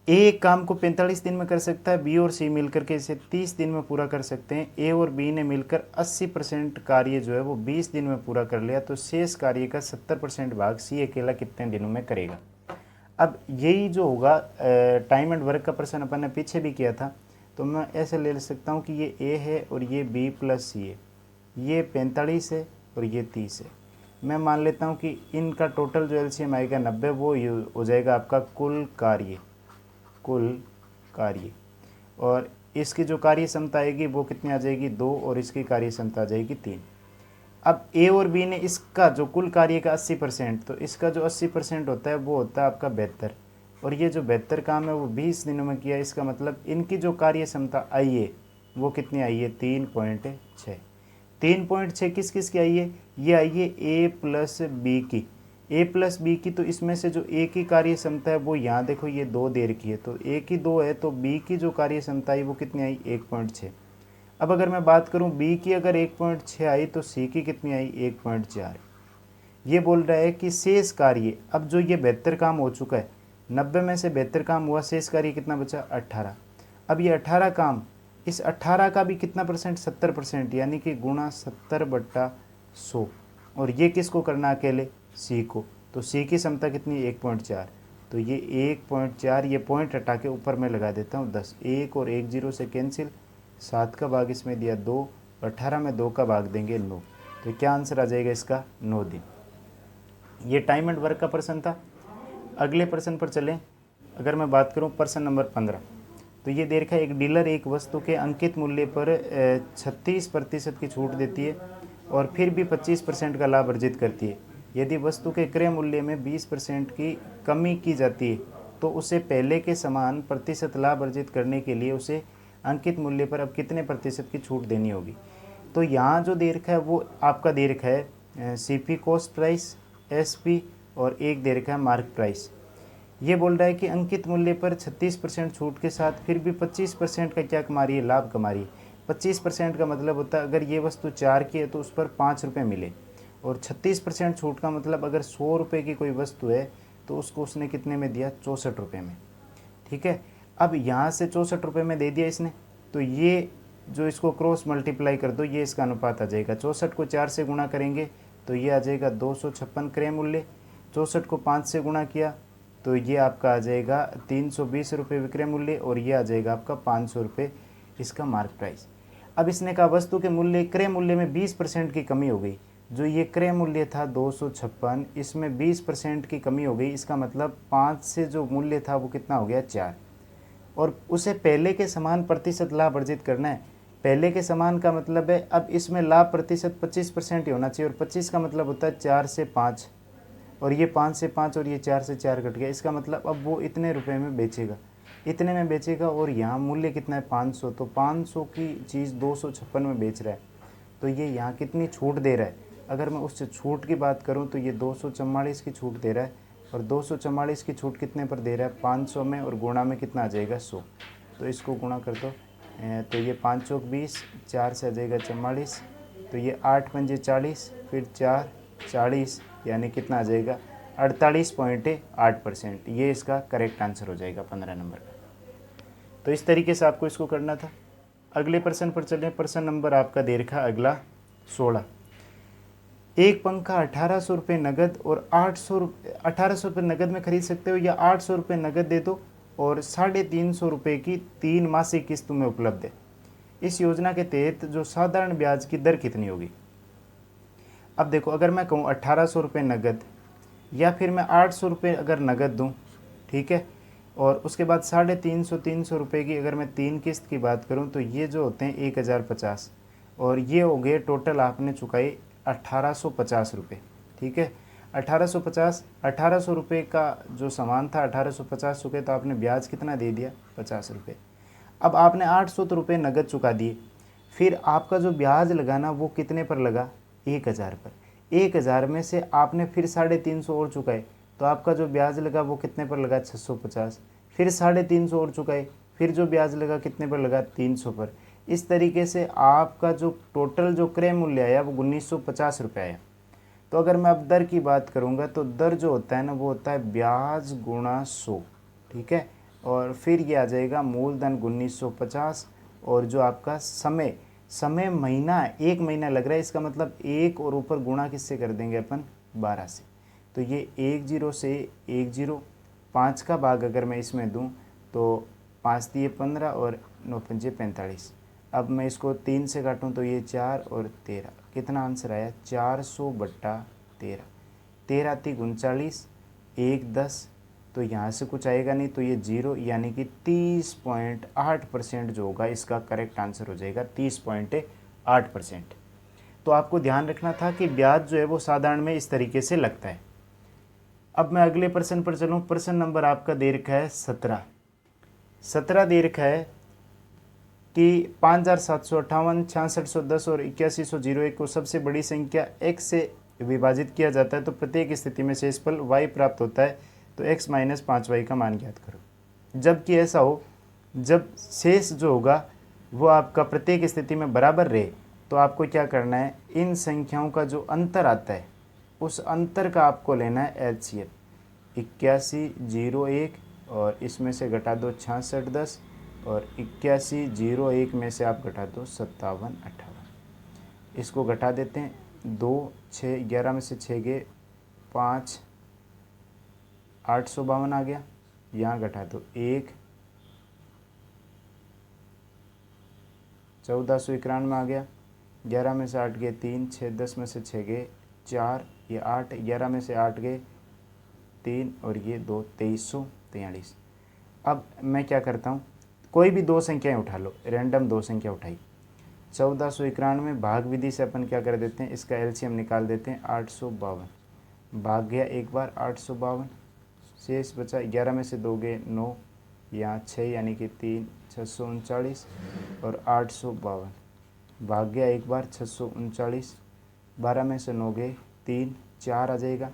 ए एक काम को 45 दिन में कर सकता है, बी और सी मिलकर के इसे 30 दिन में पूरा कर सकते हैं। ए और बी ने मिलकर 80% कार्य जो है वो 20 दिन में पूरा कर लिया, तो शेष कार्य का 70% भाग सी अकेला कितने दिनों में करेगा। अब यही जो होगा टाइम एंड वर्क का प्रश्न अपन ने पीछे भी किया था, तो मैं ऐसे ले सकता हूँ कि ये ए है और ये बी + सी है, ये 45 है और ये 30 है। मैं मान लेता हूँ कि इनका टोटल जो एलसीएम आएगा 90, वो हो जाएगा आपका कुल कार्य और इसकी जो कार्य क्षमता आएगी वो कितनी आ जाएगी 2 और इसकी कार्य क्षमता आ जाएगी 3। अब ए और बी ने इसका जो कुल कार्य का 80%, तो इसका जो 80% होता है वो होता है आपका 72, और ये जो 72 काम है वो 20 दिनों में किया। इसका मतलब इनकी जो कार्य क्षमता आई है वो कितनी आई है 3.6। 3.6 किस किस की आई है, ये आई है ए + बी की, ए + बी की। तो इसमें से जो ए की कार्य क्षमता है वो यहाँ देखो ये 2 दे रखी है, तो ए की 2 है, तो बी की जो कार्य क्षमता आई वो कितनी आई 1.6। अब अगर मैं बात करूँ बी की अगर 1.6 आई तो सी की कितनी आई 1.4। ये बोल रहा है कि शेष कार्य, अब जो ये 72 काम हो चुका है, 90 में से 72 काम हुआ, शेष कार्य कितना बचा 18। अब ये 18 काम, इस 18 का भी कितना परसेंट 70%, यानी कि गुणा 70/100, और ये किसको करना अकेले सी को। तो सी की क्षमता कितनी 1.4, तो ये 1.4, ये पॉइंट हटा के ऊपर मैं लगा देता हूँ 10, 1 और 1 0 से कैंसिल, 7 का भाग इसमें दिया 2, 18 में 2 का भाग देंगे 9, तो क्या आंसर आ जाएगा इसका 9 दिन। ये टाइम एंड वर्क का प्रश्न था। अगले प्रश्न पर चलें। अगर मैं बात करूं प्रश्न नंबर 15, तो ये दे रखा है एक डीलर एक वस्तु के अंकित मूल्य पर 36% की छूट देती है और फिर भी 25% का लाभ अर्जित करती है। यदि वस्तु के क्रय मूल्य में 20% की कमी की जाती है तो उसे पहले के समान प्रतिशत लाभ अर्जित करने के लिए उसे अंकित मूल्य पर अब कितने प्रतिशत की छूट देनी होगी। तो यहाँ जो दे रखा है वो आपका दे रखा है सीपी कॉस्ट प्राइस, एसपी, और एक दे रखा है मार्क प्राइस। ये बोल रहा है कि अंकित मूल्य पर 36% छूट के साथ फिर भी 25% का क्या कमा रही है लाभ कमा रही है। 25% का मतलब होता है अगर ये वस्तु 4 की है तो उस पर 5 रुपये मिले, और 36% छूट का मतलब अगर 100 रुपये की कोई वस्तु है तो उसको उसने कितने में दिया 64 रुपये में। ठीक है, अब यहाँ से 64 रुपये में दे दिया इसने, तो ये जो इसको क्रॉस मल्टीप्लाई कर दो, ये इसका अनुपात आ जाएगा। 64 को 4 से गुणा करेंगे तो ये आ जाएगा 256 क्रय मूल्य। 64 को 5 से गुणा किया तो ये आपका आ जाएगा 320 रुपये विक्रय मूल्य, और ये आ जाएगा आपका 500 रुपये इसका मार्क प्राइस। अब इसने कहा वस्तु के मूल्य क्रय मूल्य में 20% की कमी हो गई, जो ये क्रय मूल्य था 256, इसमें 20% की कमी हो गई। इसका मतलब 5 से जो मूल्य था वो कितना हो गया 4, और उसे पहले के समान प्रतिशत लाभ अर्जित करना है। पहले के समान का मतलब है अब इसमें लाभ प्रतिशत 25% ही होना चाहिए, और 25 का मतलब होता है 4 से 5, और ये 5 से 5 और ये 4 से 4 कट गया। इसका मतलब अब वो इतने रुपए में बेचेगा, इतने में बेचेगा, और यहाँ मूल्य कितना है 500, तो 500 की चीज़ 256 में बेच रहा है, तो ये यहाँ कितनी छूट दे रहा है। अगर मैं उससे छूट की बात करूँ तो ये 244 की छूट दे रहा है, और 244 की छूट कितने पर दे रहा है 500 में, और गुणा में कितना आ जाएगा 100। तो इसको गुणा कर दो, तो ये 5 चौक 20, 4 से आ जाएगा 44, तो ये 8 पंजे 40, फिर 4 40, यानी कितना आ जाएगा 48.8%। ये इसका करेक्ट आंसर हो जाएगा 15 नंबर का। तो इस तरीके से आपको इसको करना था। अगले प्रश्न पर चलें। प्रश्न नंबर आपका दे रखा अगला 16। एक पंखा 1800 रुपये नगद और 1800 रुपये नगद में खरीद सकते हो, या 800 रुपये नगद दे दो और 350 रुपये की 3 मासिक किस्त में उपलब्ध है। इस योजना के तहत जो साधारण ब्याज की दर कितनी होगी। अब देखो, अगर मैं कहूँ 1800 रुपये नगद, या फिर मैं 800 रुपये अगर नगद दूँ, ठीक है, और उसके बाद 350 रुपये की अगर मैं 3 किस्त की बात करूँ, तो ये जो होते हैं 1050, और ये हो गए टोटल आपने चुकाई 1850 रुपये। ठीक है, 1850 रुपये का जो सामान था 1850 रुपये, तो आपने ब्याज कितना दे दिया 50 रुपये। अब आपने 800 रुपये नगद चुका दिए, फिर आपका जो ब्याज लगाना वो कितने पर लगा 1000 पर। 1000 में से आपने फिर 350 और चुकाए, तो आपका जो ब्याज लगा वो कितने पर लगा 650, फिर 350 और चुकाए, फिर जो ब्याज लगा कितने पर लगा 300 पर। इस तरीके से आपका जो टोटल जो क्रय मूल्य आया वो 1950 रुपये आया। तो अगर मैं अब दर की बात करूँगा, तो दर जो होता है ना वो होता है ब्याज गुणा 100। ठीक है, और फिर ये आ जाएगा मूलधन 1950, और जो आपका समय महीना, 1 महीना लग रहा है, इसका मतलब 1 और ऊपर गुणा किससे कर देंगे अपन 12 से। तो ये 10 से 10, 5 का भाग अगर मैं इसमें दूं तो 5 दिए 15 और 9 पंजे 45। अब मैं इसको 3 से काटूं तो ये 4 और 13, कितना आंसर आया 400/13। 13 × 39, 1 10, तो यहाँ से कुछ आएगा नहीं, तो ये 0, यानी कि 30.8% जो होगा इसका करेक्ट आंसर हो जाएगा 30.8%। तो आपको ध्यान रखना था कि ब्याज जो है वो साधारण में इस तरीके से लगता है। अब मैं अगले प्रश्न पर चलूँ। प्रश्न नंबर आपका दे रखा है 17 दे रखा है कि 5758, 6610 और 8101 को सबसे बड़ी संख्या x से विभाजित किया जाता है, तो प्रत्येक स्थिति में शेषफल y प्राप्त होता है, तो x - 5y का मान ज्ञात करो। जबकि ऐसा हो, जब शेष जो होगा वो आपका प्रत्येक स्थिति में बराबर रहे, तो आपको क्या करना है, इन संख्याओं का जो अंतर आता है उस अंतर का आपको लेना है LCM। 8101 और इसमें से घटा दो 6610, और 8101 में से आप घटा दो 5758। इसको घटा देते हैं, 2 6 11 में से 6 गए 5, 852 आ गया। यहाँ घटा दो 1, 1491 आ गया। 11 में से 8 गए 3, 6 10 में से 6 गए 4, ये 8, 11 में से 8 गए 3 और ये 2, 2343। अब मैं क्या करता हूँ, कोई भी दो संख्याएं उठा लो, रैंडम दो संख्या उठाई। 1491 भाग विधि से अपन क्या कर देते हैं, इसका एलसीएम निकाल देते हैं। 852 भाग गया एक बार 852, शेष बचा 11 में से 2 गए 9, यहाँ 6 यानी कि 3, 639 और 852 भाग गया एक बार 639, 12 में से 9 गए 3, 4 आ जाएगा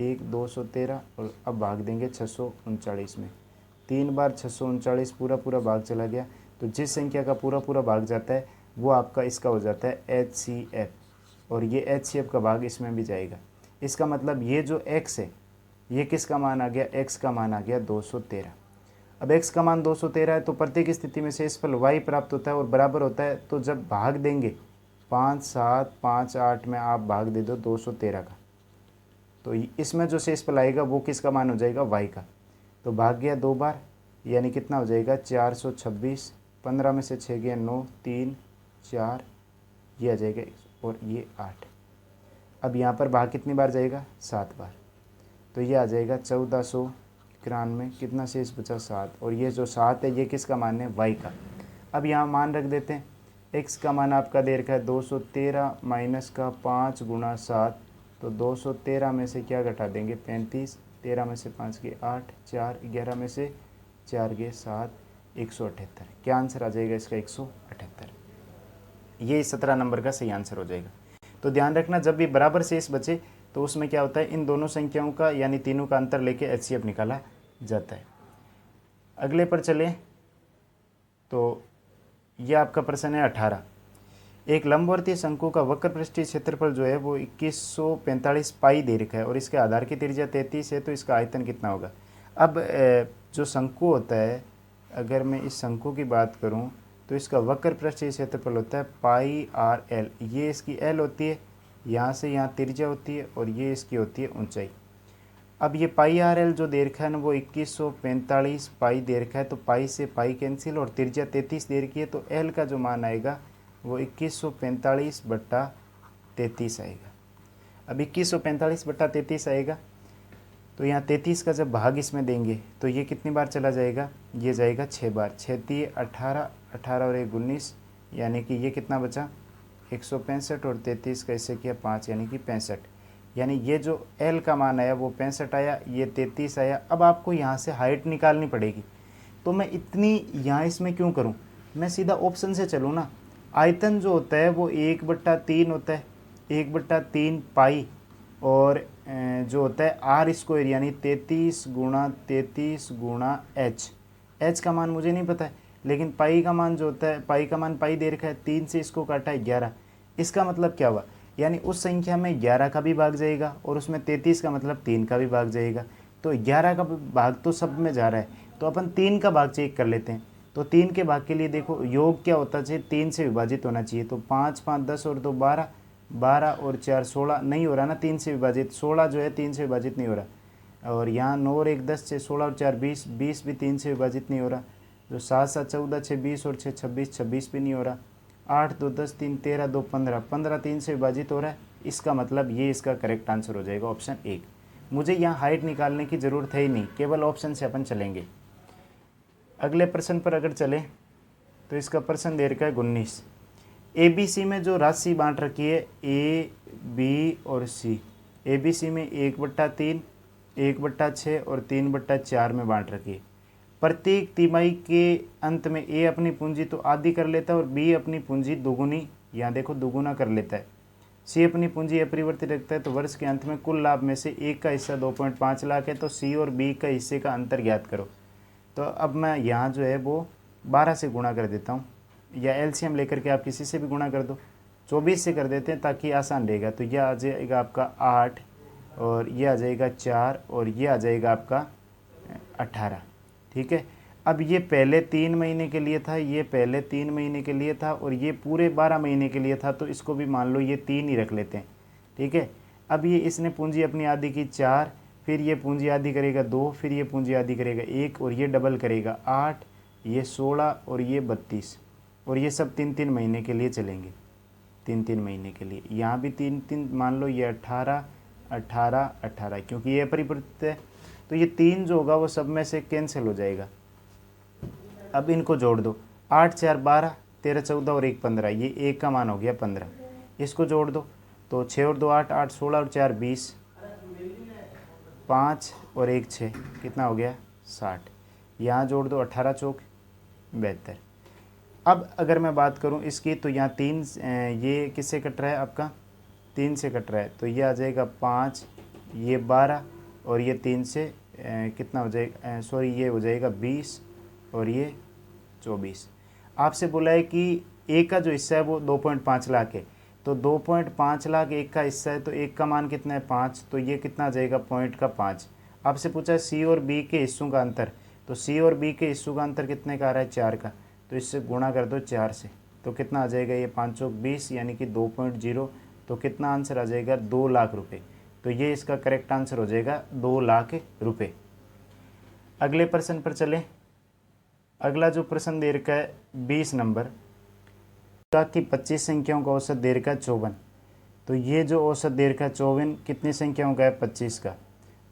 1, 213, और अब भाग देंगे 639 में। 3 बार 639 पूरा पूरा भाग चला गया, तो जिस संख्या का पूरा पूरा भाग जाता है वो आपका इसका हो जाता है HCF, और ये HCF का भाग इसमें भी जाएगा। इसका मतलब ये जो x है ये किसका मान आ गया, x का मान आ गया 213। अब x का मान 213 है, तो प्रत्येक स्थिति में शेषफल y प्राप्त होता है और बराबर होता है। तो जब भाग देंगे 5 7 5 8 में आप भाग दे दो 213 का, तो इसमें जो शेषफल आएगा वो किसका मान हो जाएगा, y का। तो भाग गया 2 बार, यानी कितना हो जाएगा 426। 15 में से 6 गया 9, 3 4, ये आ जाएगा और ये 8। अब यहाँ पर भाग कितनी बार जाएगा, 7 बार, तो ये आ जाएगा 1491, कितना शेष बचा 7, और ये जो 7 है ये किसका मान है, y का। अब यहाँ मान रख देते हैं, x का मान आपका दे रखा है 213 माइनस का 5 गुणा 7, तो 213 में से क्या घटा देंगे 35, 13 में से 5 के 8, 4 11 में से 4 के 7, 178। क्या आंसर आ जाएगा इसका, 178। ये 17 नंबर का सही आंसर हो जाएगा। तो ध्यान रखना, जब भी बराबर शेष बचे तो उसमें क्या होता है, इन दोनों संख्याओं का यानी तीनों का अंतर लेके एचसीएफ निकाला जाता है। अगले पर चले तो ये आपका प्रश्न है 18। एक लंबवर्तीय शंकु का वक्र पृष्ठीय क्षेत्रफल जो है वो 2145 पाई दे रखा है और इसके आधार की त्रिज्या 33 है, तो इसका आयतन कितना होगा। अब जो शंकु होता है, अगर मैं इस शंकु की बात करूं तो इसका वक्र पृष्ठीय क्षेत्रफल होता है पाई आर एल, ये इसकी एल होती है, यहाँ से यहाँ त्रिज्या होती है और ये इसकी होती है ऊंचाई। अब ये पाई आर एल जो दे रखा है ना वो 2145 पाई दे रखा है, तो पाई से पाई कैंसिल और त्रिज्या 33 दे रखी है, तो एल का जो मान आएगा वो 2145 बट्टा 33 आएगा। अब 2145 बट्टा 33 आएगा, तो यहाँ 33 का जब भाग इसमें देंगे तो ये कितनी बार चला जाएगा, ये जाएगा 6 बार, 6 × 18, 18 और 1 19, यानी कि ये कितना बचा 165, और 33 का इससे किया 5 यानी कि 65, यानी ये जो L का मान आया वो 65 आया, ये 33 आया। अब आपको यहाँ से हाइट निकालनी पड़ेगी, तो मैं इतनी यहाँ इसमें क्यों करूँ, मैं सीधा ऑप्शन से चलूँ ना। आयतन जो होता है वो 1/3 होता है, 1/3 पाई, और जो होता है आर स्क्वायर यानी 33 × 33 × h। h का मान मुझे नहीं पता है, लेकिन पाई का मान जो होता है, पाई का मान पाई दे रखा है, 3 से इसको काटा है 11। इसका मतलब क्या हुआ, यानी उस संख्या में 11 का भी भाग जाएगा और उसमें 33 का मतलब 3 का भी भाग जाएगा, तो 11 का भाग तो सब में जा रहा है, तो अपन 3 का भाग चेक कर लेते हैं। तो 3 के भाग के लिए देखो योग क्या होता चाहिए, 3 से विभाजित होना चाहिए, तो 5 5 10 और 2 12, 12 और 4 16, नहीं हो रहा ना 3 से विभाजित, 16 जो है 3 से विभाजित नहीं हो रहा, और यहाँ 9 और 1 10, 6 16 और 4 20, 20 भी 3 से विभाजित नहीं हो रहा, जो 7 7 14, 6 20 और 6 26, 26 भी नहीं हो रहा, 8 2 10 3 13 2 15, 15 3 से विभाजित हो रहा है। इसका मतलब ये इसका करेक्ट आंसर हो जाएगा ऑप्शन 1। मुझे यहाँ हाइट निकालने की ज़रूरत है ही नहीं, केवल ऑप्शन से अपन चलेंगे। अगले प्रश्न पर अगर चले तो इसका प्रश्न दे रखा है 19। ABC में जो राशि बांट रखी है A, B और C, ABC में 1/3, 1/6 और 3/4 में बांट रखी है। प्रत्येक तिमाही के अंत में A अपनी पूंजी तो आधी कर लेता है और B अपनी पूंजी दोगुनी, यहाँ देखो दोगुना कर लेता है, C अपनी पूंजी अपरिवर्तित रखता है, तो वर्ष के अंत में कुल लाभ में से A का हिस्सा 2.5 लाख है, तो C और B का हिस्से का अंतर ज्ञात करो। तो अब मैं यहाँ जो है वो 12 से गुणा कर देता हूँ, या एलसीएम लेकर के आप किसी से भी गुणा कर दो, 24 से कर देते हैं ताकि आसान रहेगा। तो यह आ जाएगा आपका 8, और ये आ जाएगा 4, और ये आ जाएगा आपका 18। ठीक है, अब ये पहले 3 महीने के लिए था, ये पहले 3 महीने के लिए था, और ये पूरे 12 महीने के लिए था, तो इसको भी मान लो ये 3 ही रख लेते हैं। ठीक है, अब ये इसने पूंजी अपनी आधी की 4, फिर ये पूंजी आधी करेगा 2, फिर ये पूंजी आधी करेगा 1, और ये डबल करेगा 8, ये 16 और ये 32, और ये सब 3-3 महीने के लिए चलेंगे, 3-3 महीने के लिए। यहाँ भी 3-3 मान लो, ये 18 18 18, क्योंकि ये अपरिवर्तित है, तो ये 3 जो होगा वो सब में से कैंसिल हो जाएगा। अब इनको जोड़ दो, 8 4 12, 13 14 और 1 15, ये 1 का मान हो गया 15, इसको जोड़ दो, तो 6 और 2 8, 8 16 और 4 20, 5 और 1 6, कितना हो गया 60। यहाँ जोड़ दो, 18 चौक 72। अब अगर मैं बात करूँ इसकी, तो यहाँ 3 ये किससे कट रहा है, आपका 3 से कट रहा है, तो ये आ जाएगा 5, ये 12, और ये 3 से कितना हो जाएगा, सॉरी ये हो जाएगा 20, और ये 24। आपसे बोला है कि एक का जो हिस्सा है वो 2.5 लाख है, तो 2.5 लाख एक का हिस्सा है, तो एक का मान कितना है 5, तो ये कितना आ जाएगा पॉइंट का 5। आपसे पूछा है सी और बी के हिस्सों का अंतर, तो सी और बी के हिस्सों का अंतर कितने का आ रहा है 4 का, तो इससे गुणा कर दो 4 से, तो कितना आ जाएगा ये 5 चौक 20 यानी कि 2.0, तो कितना आंसर आ जाएगा 2 लाख रुपये। तो ये इसका करेक्ट आंसर हो जाएगा 2 लाख रुपये। अगले प्रश्न पर चलें। अगला जो प्रश्न दे रखा है 20 नंबर का कि 25 संख्याओं का औसत दे रखा है 54। तो ये जो औसत दीर्घ 54 कितनी संख्याओं का है, 25 का।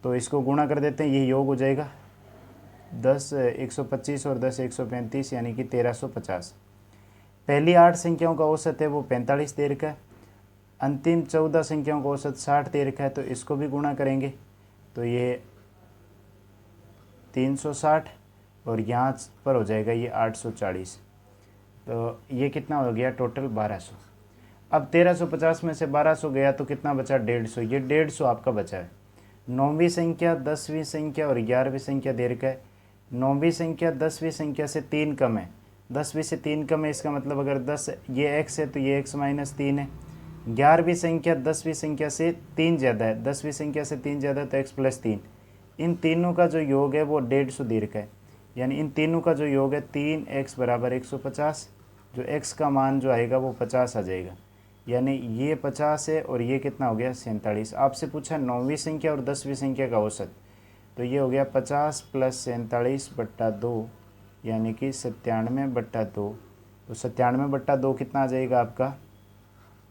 तो इसको गुणा कर देते हैं, ये योग हो जाएगा 10 125 और 10 135 यानी कि 1350। पहली 8 संख्याओं का औसत है वो 45 दीर्घ है। अंतिम 14 संख्याओं का औसत 60 दीर्घ है, तो इसको भी गुणा करेंगे तो ये 360 और यहाँ पर हो जाएगा ये 840। तो ये कितना हो गया टोटल 1200। अब 1350 में से 1200 गया तो कितना बचा, 150। ये 150 आपका बचा है। 9वीं संख्या, 10वीं संख्या और 11वीं संख्या दीर्घ है। 9वीं संख्या 10वीं संख्या से 3 कम है, 10वीं से 3 कम है, इसका मतलब अगर 10 ये x है तो ये x माइनस 3 है। 11वीं संख्या 10वीं संख्या से 3 ज़्यादा है, 10वीं संख्या से 3 ज़्यादा है तो x प्लस 3। इन तीनों का जो योग है वो 150 दीर्घ है, यानी इन तीनों का जो योग है 3x बराबर 150। जो x का मान जो आएगा वो 50 आ जाएगा, यानी ये 50 है और ये कितना हो गया 47। आपसे पूछा 9वीं संख्या और 10वीं संख्या का औसत, तो ये हो गया 50 प्लस 47/2 यानी कि 97/2। तो 97/2 कितना आ जाएगा आपका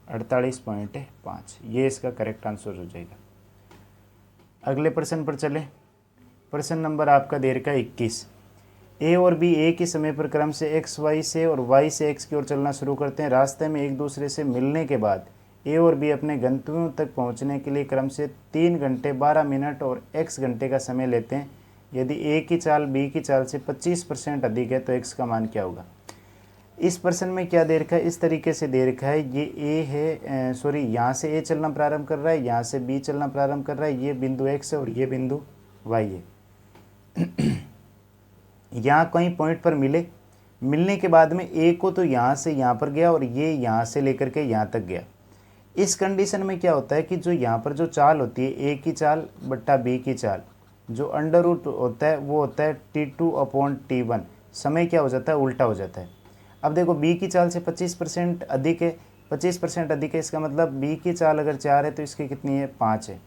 48.5। ये इसका करेक्ट आंसर हो जाएगा। अगले प्रश्न पर चले। प्रश्न नंबर आपका दे रखा है 21। ए और बी एक ही समय पर क्रम से एक्स वाई से और वाई से एक्स की ओर चलना शुरू करते हैं। रास्ते में एक दूसरे से मिलने के बाद ए और बी अपने गंतव्यों तक पहुंचने के लिए क्रम से 3 घंटे 12 मिनट और एक्स घंटे का समय लेते हैं। यदि ए की चाल बी की चाल से 25% अधिक है तो एक्स का मान क्या होगा। इस प्रश्न में क्या दे रखा है, इस तरीके से दे रखा है, ये ए है, सॉरी यहाँ से ए चलना प्रारंभ कर रहा है, यहाँ से बी चलना प्रारंभ कर रहा है, ये बिंदु एक्स है और ये बिंदु वाई है। यहाँ कहीं पॉइंट पर मिलने के बाद में ए को तो यहाँ से यहाँ पर गया और ये यहाँ से लेकर के यहाँ तक गया। इस कंडीशन में क्या होता है कि जो यहाँ पर जो चाल होती है ए की चाल बट्टा बी की चाल, जो अंडर रूट होता है वो होता है T2/T1। समय क्या हो जाता है, उल्टा हो जाता है। अब देखो बी की चाल से 25% अधिक है, 25% अधिक है, इसका मतलब बी की चाल अगर 4 है तो इसकी कितनी है 5 है।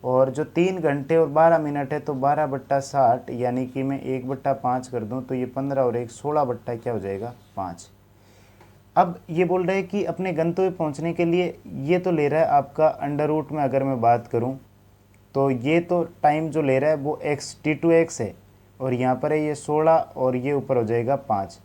और जो 3 घंटे और 12 मिनट है तो 12/60 यानी कि मैं 1/5 कर दूं तो ये 15 और 1 16 क्या हो जाएगा 5। अब ये बोल रहे हैं कि अपने गंतव्य पहुंचने के लिए ये तो ले रहा है आपका अंडर रूट में, अगर मैं बात करूं तो ये तो टाइम जो ले रहा है वो T2x है और यहाँ पर है ये 16 और ये ऊपर हो जाएगा 5।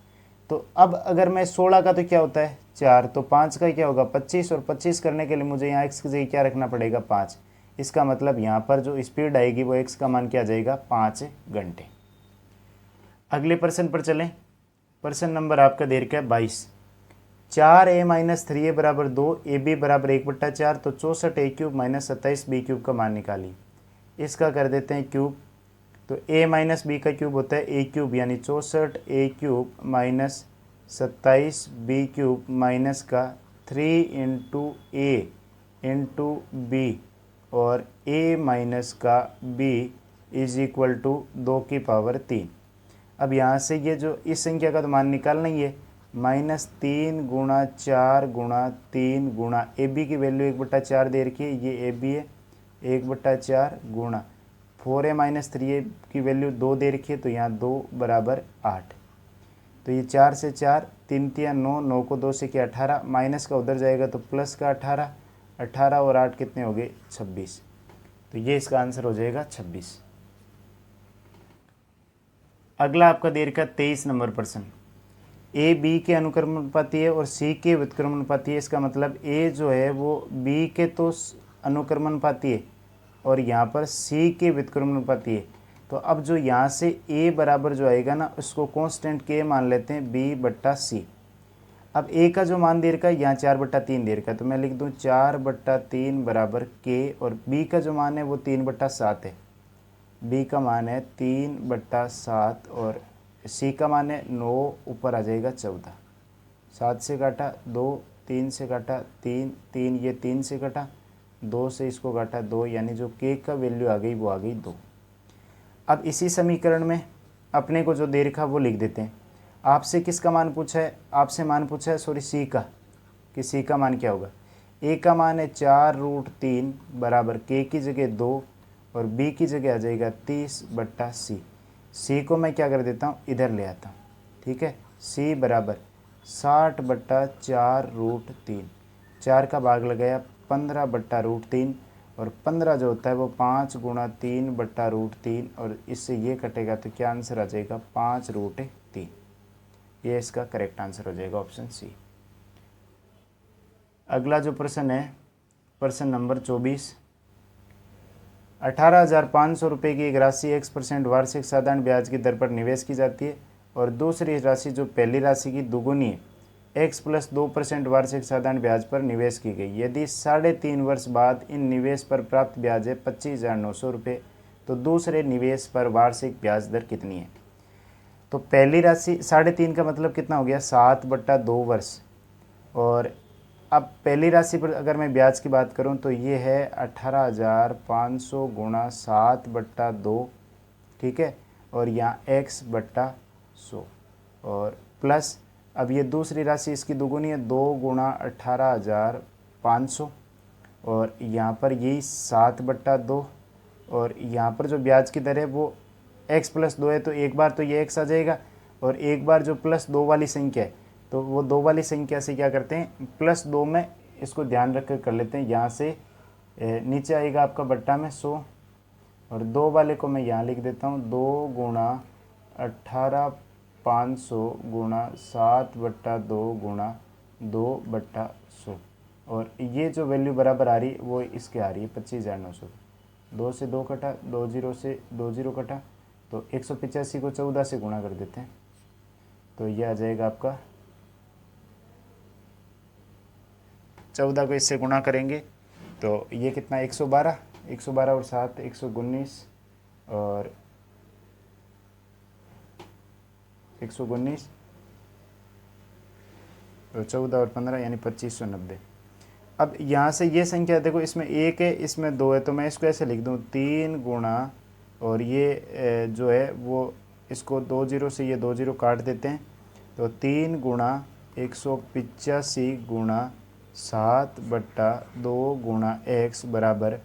तो अब अगर मैं 16 का तो क्या होता है 4, तो 5 का क्या होगा 25 और 25 करने के लिए मुझे यहाँ x की जगह क्या रखना पड़ेगा 5। इसका मतलब यहाँ पर जो स्पीड आएगी वो x का मान क्या आ जाएगा 5 घंटे। अगले प्रश्न पर चलें। प्रश्न नंबर आपका दे रखा है 22। 4a-3a बराबर 2, ab बराबर 1/4, तो 64a³ माइनस 27b³ का मान निकालिए। इसका कर देते हैं क्यूब। तो a माइनस बी का क्यूब होता है a³ यानी 64a³ माइनस 27b³ माइनस का 3 इंटू a इंटू बी और a माइनस का b इज इक्वल टू 2⁻3। अब यहाँ से ये जो इस संख्या का तो मान निकालना ही है, -3 गुणा 4 गुणा 3 गुणा ए बी की वैल्यू 1/4 दे रखी है, ये ए बी है 1/4 गुणा 4a माइनस 3a की वैल्यू 2 दे रखी है, तो यहाँ 2 बराबर 8। तो ये 4 से 4 3 3 9, 9 को 2 से किया 18, माइनस का उधर जाएगा तो प्लस का 18, 18 और 8 कितने हो गए 26। तो ये इसका आंसर हो जाएगा 26। अगला आपका दे रखा 23 नंबर प्रश्न। ए बी के अनुक्रमानुपाती है और सी के व्युत्क्रमानुपाती है। इसका मतलब ए जो है वो बी के तो अनुक्रमानुपाती है और यहाँ पर सी के व्युत्क्रमानुपाती है। तो अब जो यहाँ से ए बराबर जो आएगा ना उसको कांस्टेंट के मान लेते हैं b/c। अब ए का जो मान दे रखा है यहाँ 4/3 दे रखा है, तो मैं लिख दूँ 4/3 बराबर के, और बी का जो मान है वो 3/7 है। बी का मान है 3/7 और सी का मान है 9, ऊपर आ जाएगा 14। 7 से काटा 2, 3 से काटा 3, 3 ये 3 से कटा, 2 से इसको काटा 2, यानी जो के का वैल्यू आ गई वो आ गई 2। अब इसी समीकरण में अपने को जो दे रखा वो लिख देते हैं। आपसे किसका मान पूछा है, आपसे मान पूछा है सॉरी सी का, कि सी का मान क्या होगा। ए का मान है 4√3 बराबर के की जगह 2 और बी की जगह आ जाएगा 30/c। सी को मैं क्या कर देता हूँ इधर ले आता हूँ, ठीक है। सी बराबर 60/4√3, 4 का भाग लगाया 15/√3 और 15 जो होता है वो 5 × 3/√3 और इससे ये कटेगा तो क्या आंसर आ जाएगा 5√3। ये इसका करेक्ट आंसर हो जाएगा ऑप्शन सी। अगला जो प्रश्न है प्रश्न नंबर 24, 18,500 रुपये की एक राशि x% वार्षिक साधारण ब्याज की दर पर निवेश की जाती है और दूसरी राशि जो पहली राशि की दुगुनी है x+2% वार्षिक साधारण ब्याज पर निवेश की गई। यदि 3.5 वर्ष बाद इन निवेश पर प्राप्त ब्याज है 25,900 रुपये, तो दूसरे निवेश पर वार्षिक ब्याज दर कितनी है। तो पहली राशि 3.5 का मतलब कितना हो गया 7/2 वर्ष, और अब पहली राशि पर अगर मैं ब्याज की बात करूं तो ये है 18,500 × 7/2, ठीक है, और यहाँ x/100 और प्लस अब ये दूसरी राशि इसकी दुगुनी है 2 × 18,500 और यहाँ पर यही 7/2 और यहाँ पर जो ब्याज की दर है वो x+2 है, तो एक बार तो ये x आ जाएगा और एक बार जो +2 वाली संख्या है तो वो 2 वाली संख्या से क्या करते हैं +2 में इसको ध्यान रख कर लेते हैं। यहाँ से नीचे आएगा आपका बट्टा में 100 और 2 वाले को मैं यहाँ लिख देता हूँ 2 × 18,500 × 7/2 × 2/100 और ये जो वैल्यू बराबर आ रही है वो इसके आ रही है 25,900। 2 से 2 कटा, 2 0 से 2 0 कटा, तो 185 को 14 से गुणा कर देते हैं तो ये आ जाएगा आपका 14 को इससे गुणा करेंगे तो ये कितना 112, 112 और 7 119 और 119 और 14 और 15 यानी 2590। अब यहाँ से ये संख्या देखो इसमें 1 है इसमें 2 है तो मैं इसको ऐसे लिख दूँ 3 गुणा और ये जो है वो इसको 2 0 से ये 2 0 काट देते हैं तो 3 गुणा 185 गुणा 7/2 गुणा x बराबर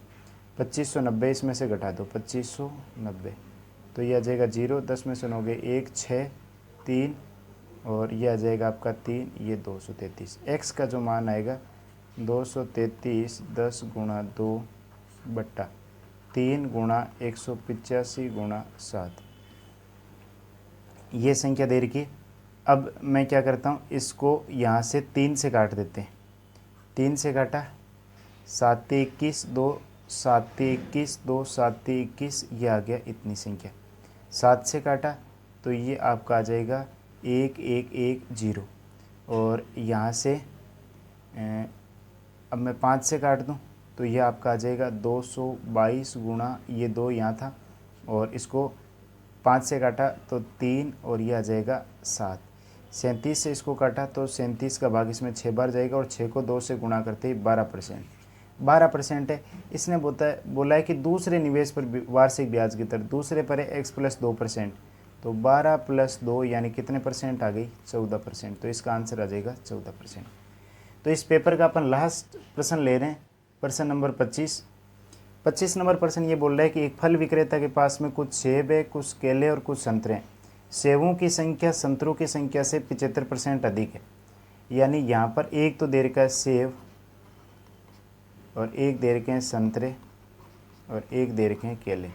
2590। इसमें से घटा दो 2590 तो ये आ जाएगा 0, 10 में से 9 गए 1, 6, 3 और ये आ जाएगा आपका 3, ये 233। x का जो मान आएगा 233 10 × 2/3 गुणा 185 गुणा 7, ये संख्या दे रखी है। अब मैं क्या करता हूँ इसको यहाँ से 3 से काट देते हैं। 3 से काटा 7 21 2 7 21 2 7 21 ये आ गया इतनी संख्या। 7 से काटा तो ये आपका आ जाएगा 1 1 1 0 और यहाँ से अब मैं 5 से काट दूँ तो ये आपका आ जाएगा 222 गुणा ये 2 यहाँ था और इसको 5 से काटा तो 3 और ये आ जाएगा 7। 37 से इसको काटा तो 37 का भाग इसमें 6 बार जाएगा और 6 को 2 से गुणा करते ही 12% है। इसने बोला है कि दूसरे निवेश पर वार्षिक ब्याज की दर दूसरे पर है x+2%, तो 12 + 2 यानी कितने परसेंट आ गई 14%, तो इसका आंसर आ जाएगा 14%। तो इस पेपर का अपन लास्ट प्रश्न ले रहे हैं प्रश्न नंबर 25 नंबर प्रश्न ये बोल रहा है कि एक फल विक्रेता के पास में कुछ सेब है, कुछ केले और कुछ संतरे हैं। सेबों की संख्या संतरों की संख्या से 75% अधिक है, यानी यहाँ पर एक तो दे रखा है सेब और एक दे रखे हैं संतरे और एक दे रखे हैं केले।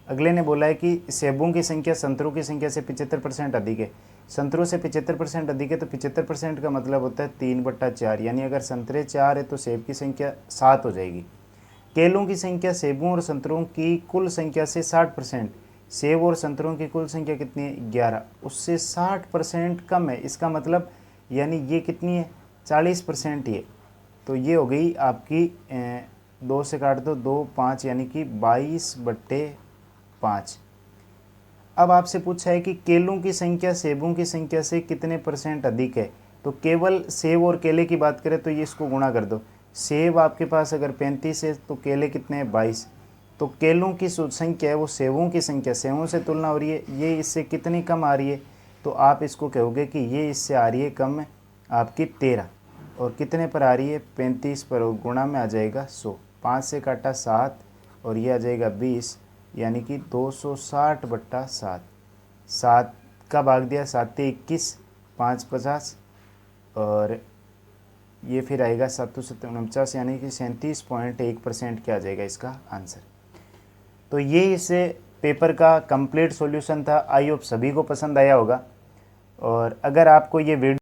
अगले ने बोला है कि सेबों की संख्या संतरों की संख्या से 75% अधिक है, संतरों से 75% अधिक है, तो 75% का मतलब होता है 3/4, यानी अगर संतरे 4 है तो सेब की संख्या 7 हो जाएगी। केलों की संख्या सेबों और संतरों की कुल संख्या से 60%, सेब और संतरों की कुल संख्या कितनी है 11, उससे 60% कम है, इसका मतलब यानी ये कितनी है 40% ये, तो ये हो गई आपकी 2 से काट दो 2 5 यानी कि 22/5। अब आपसे पूछा है कि केलों की संख्या सेबों की संख्या से कितने % अधिक है, तो केवल सेब और केले की बात करें तो ये इसको गुणा कर दो। सेब आपके पास अगर 35 है तो केले कितने हैं 22, तो केलों की संख्या है वो सेबों की संख्या, सेबों से तुलना हो रही है, ये इससे कितनी कम आ रही है, तो आप इसको कहोगे कि ये इससे आ रही है कम है आपकी 13, और कितने पर आ रही है 35 पर, और गुणा में आ जाएगा 100। 5 से काटा 7 और ये आ जाएगा 20, यानी कि 260/7। 7 का भाग दिया 7 21 5 50 और ये फिर आएगा 749 यानी कि 37.1% क्या आ जाएगा इसका आंसर। तो ये इस पेपर का कंप्लीट सॉल्यूशन था। आई होप सभी को पसंद आया होगा। और अगर आपको ये वीडियो